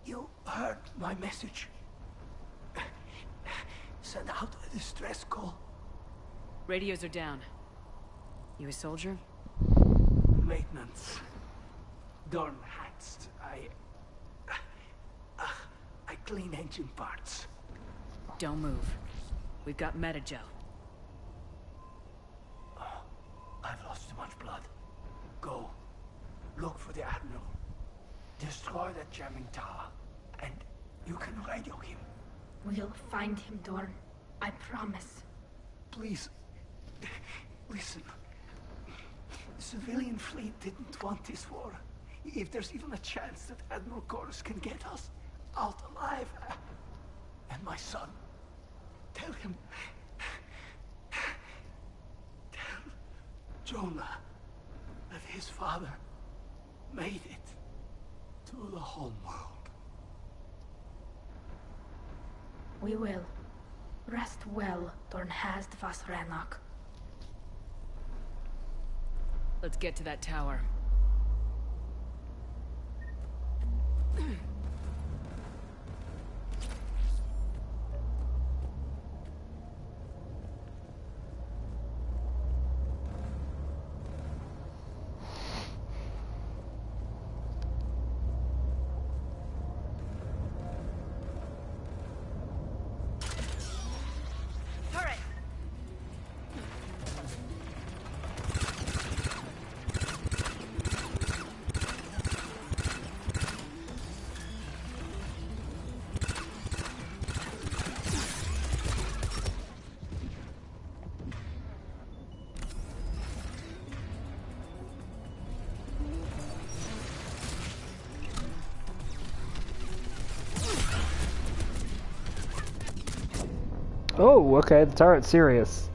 You heard my message. Send out a distress call. Radios are down. You a soldier? Maintenance. Dorn Hatst. I clean engine parts. Don't move. We've got Metagel. I've lost too much blood. Go. Look for the Admiral. Destroy that jamming tower, and you can radio him. We'll find him, Dorn. I promise. Please, listen. The civilian fleet didn't want this war. If there's even a chance that Admiral Chorus can get us out alive, and my son, tell him, tell Jonah that his father made it to the homeworld. We will. Rest well, Dornhast Vasranok. Let's get to that tower. Oh, okay, the turret's serious.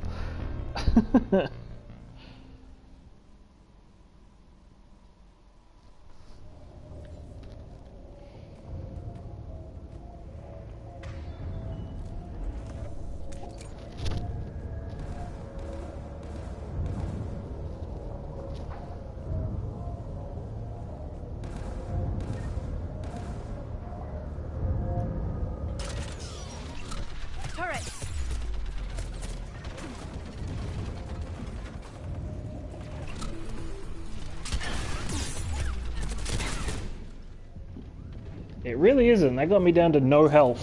It really isn't. That got me down to no health.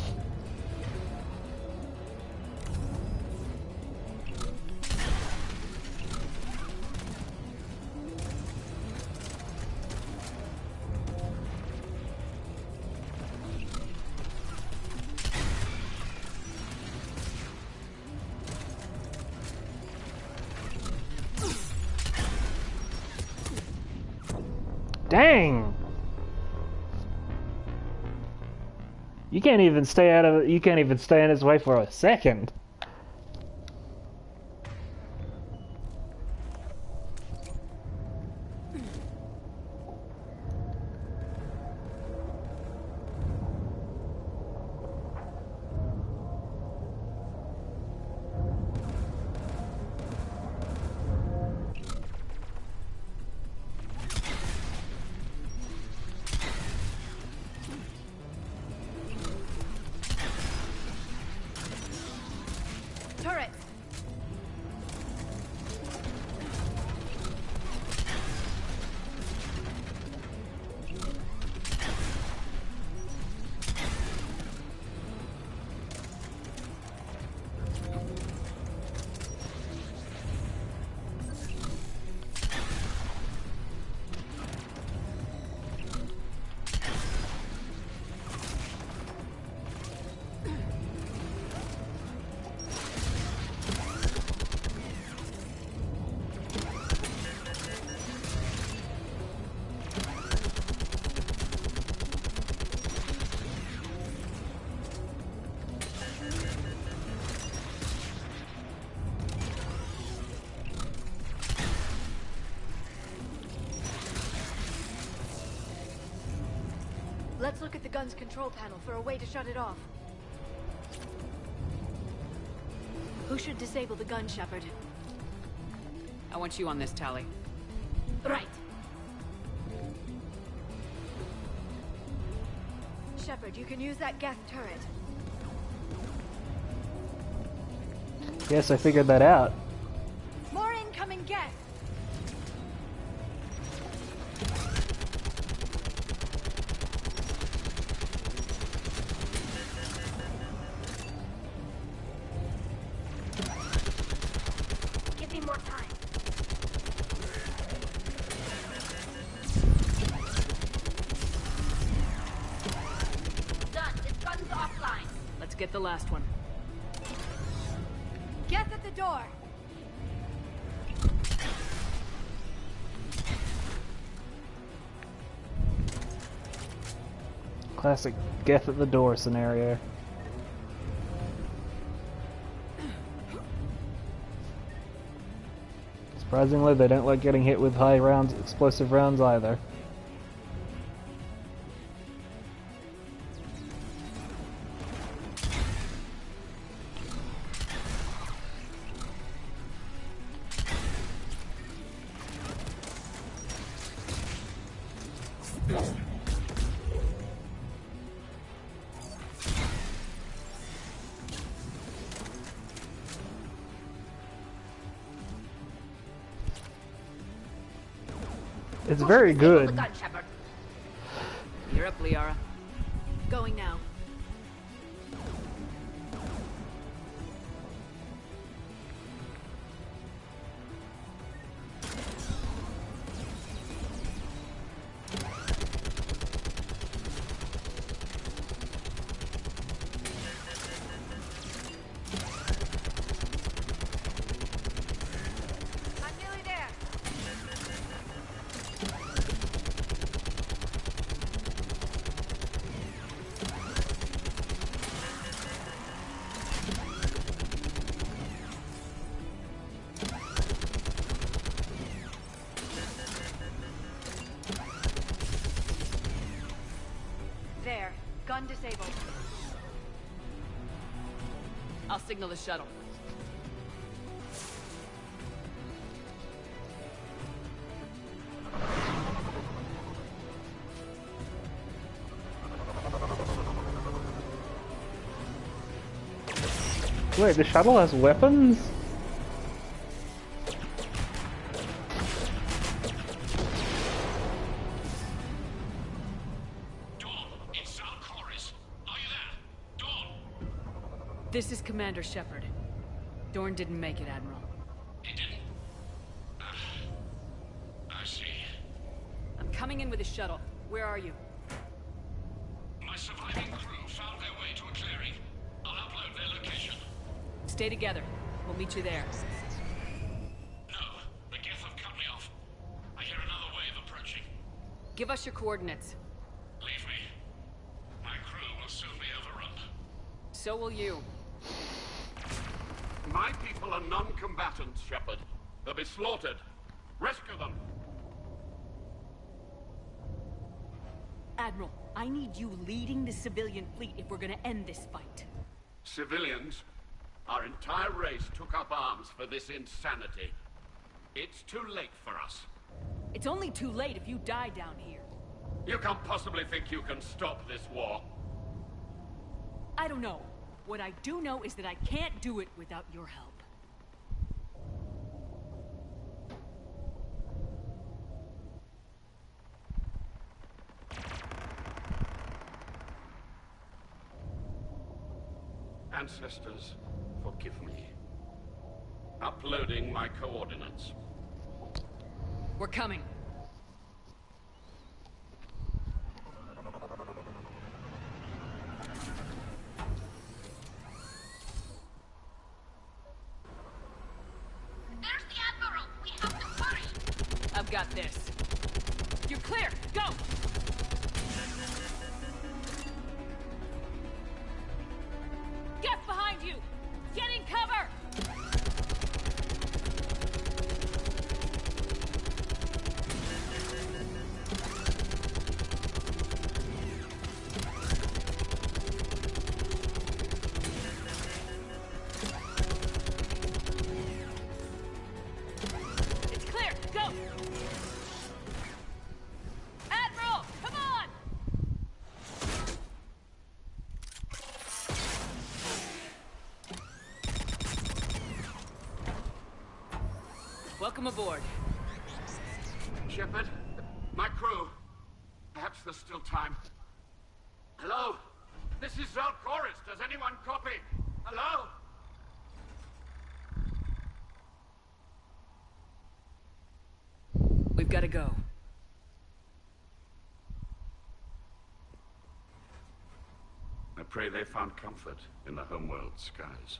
Dang! You can't even stay out of. You can't even stay in his way for a second. Turret! Let's look at the gun's control panel for a way to shut it off. Who should disable the gun, Shepard? I want you on this, Tali. Right. Shepard, you can use that Geth turret. Yes, I figured that out. More incoming Geth! Give me more time. Done. This gun's offline. Let's get the last one. Geth at the door! Classic Geth at the door scenario. Surprisingly, they don't like getting hit with high rounds, explosive rounds either. It's very good. You're up, Liara. Going now. There. Gun disabled. I'll signal the shuttle. Wait, the shuttle has weapons? This is Commander Shepard. Dorn didn't make it, Admiral. He didn't? I see. I'm coming in with a shuttle. Where are you? My surviving crew found their way to a clearing. I'll upload their location. Stay together. We'll meet you there. No, the Geth have cut me off. I hear another wave approaching. Give us your coordinates. Leave me. My crew will soon be overrun. So will you. My people are non-combatants, Shepard. They'll be slaughtered. Rescue them! Admiral, I need you leading the civilian fleet if we're gonna end this fight. Civilians, our entire race took up arms for this insanity. It's too late for us. It's only too late if you die down here. You can't possibly think you can stop this war. I don't know. What I do know is that I can't do it without your help. Ancestors, forgive me. Uploading my coordinates. We're coming. There's the Admiral! We have to hurry! I've got this. You're clear! Go! Get behind you! Get in cover! It's clear! Go! Admiral! Come on! Welcome aboard. Shepard, my crew. Perhaps there's still time. Hello? This is Zal'Koris. Does anyone copy? Hello? We've got to go. I pray they found comfort in the homeworld skies.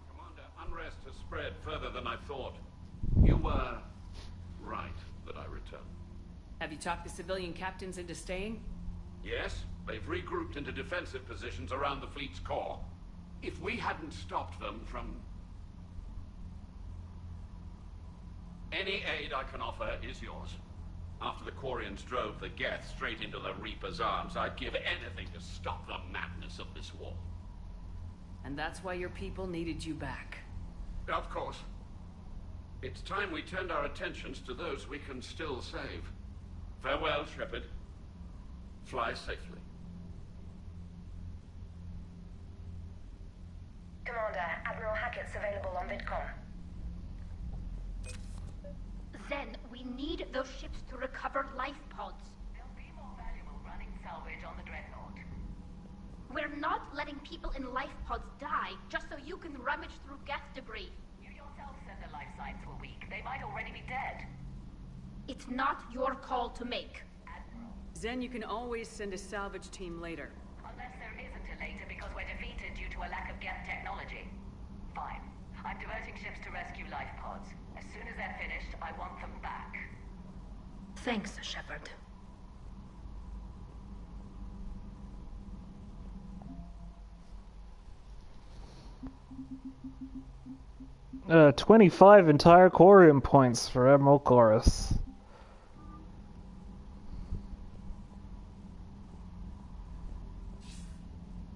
Commander, unrest has spread further than I thought. You were right that I returned. Have you talked the civilian captains into staying? Yes, they've regrouped into defensive positions around the fleet's core. If we hadn't stopped them from... Any aid I can offer is yours. After the Quarians drove the Geth straight into the Reaper's arms, I'd give anything to stop the madness of this war. And that's why your people needed you back. Of course. It's time we turned our attentions to those we can still save. Farewell, Shepard. Fly safely. Commander, Admiral Hackett's available on VidCom. Then we need those ships to recover life pods. They'll be more valuable running salvage on the Dreadnought. We're not letting people in life pods die just so you can rummage through Geth debris. You yourself said their life signs were weak. They might already be dead. It's not your call to make. Zen, you can always send a salvage team later. Unless there isn't a later because we're defeated due to a lack of Geth technology. Fine. I'm diverting ships to rescue life pods. As soon as they're finished, I want them back. Thanks, Shepard. 25 entire Quarium points for Admiral Koris.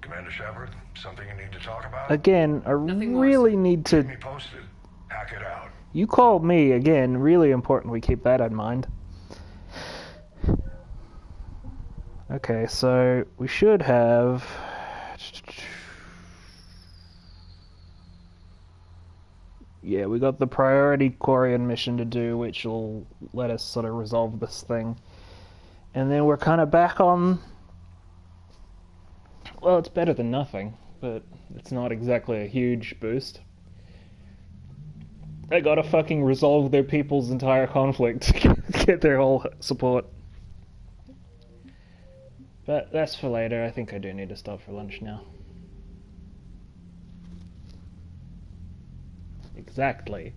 Commander Shepard, something you need to talk about? Again, I really need to... Keep me posted. Hack it out. You called me, again, really important we keep that in mind. Okay, so we should have... Yeah, we got the priority Quarian mission to do, which will let us sort of resolve this thing. And then we're kind of back on... Well, it's better than nothing, but it's not exactly a huge boost. They gotta fucking resolve their people's entire conflict to get their whole support. But that's for later. I think I do need to stop for lunch now. Exactly.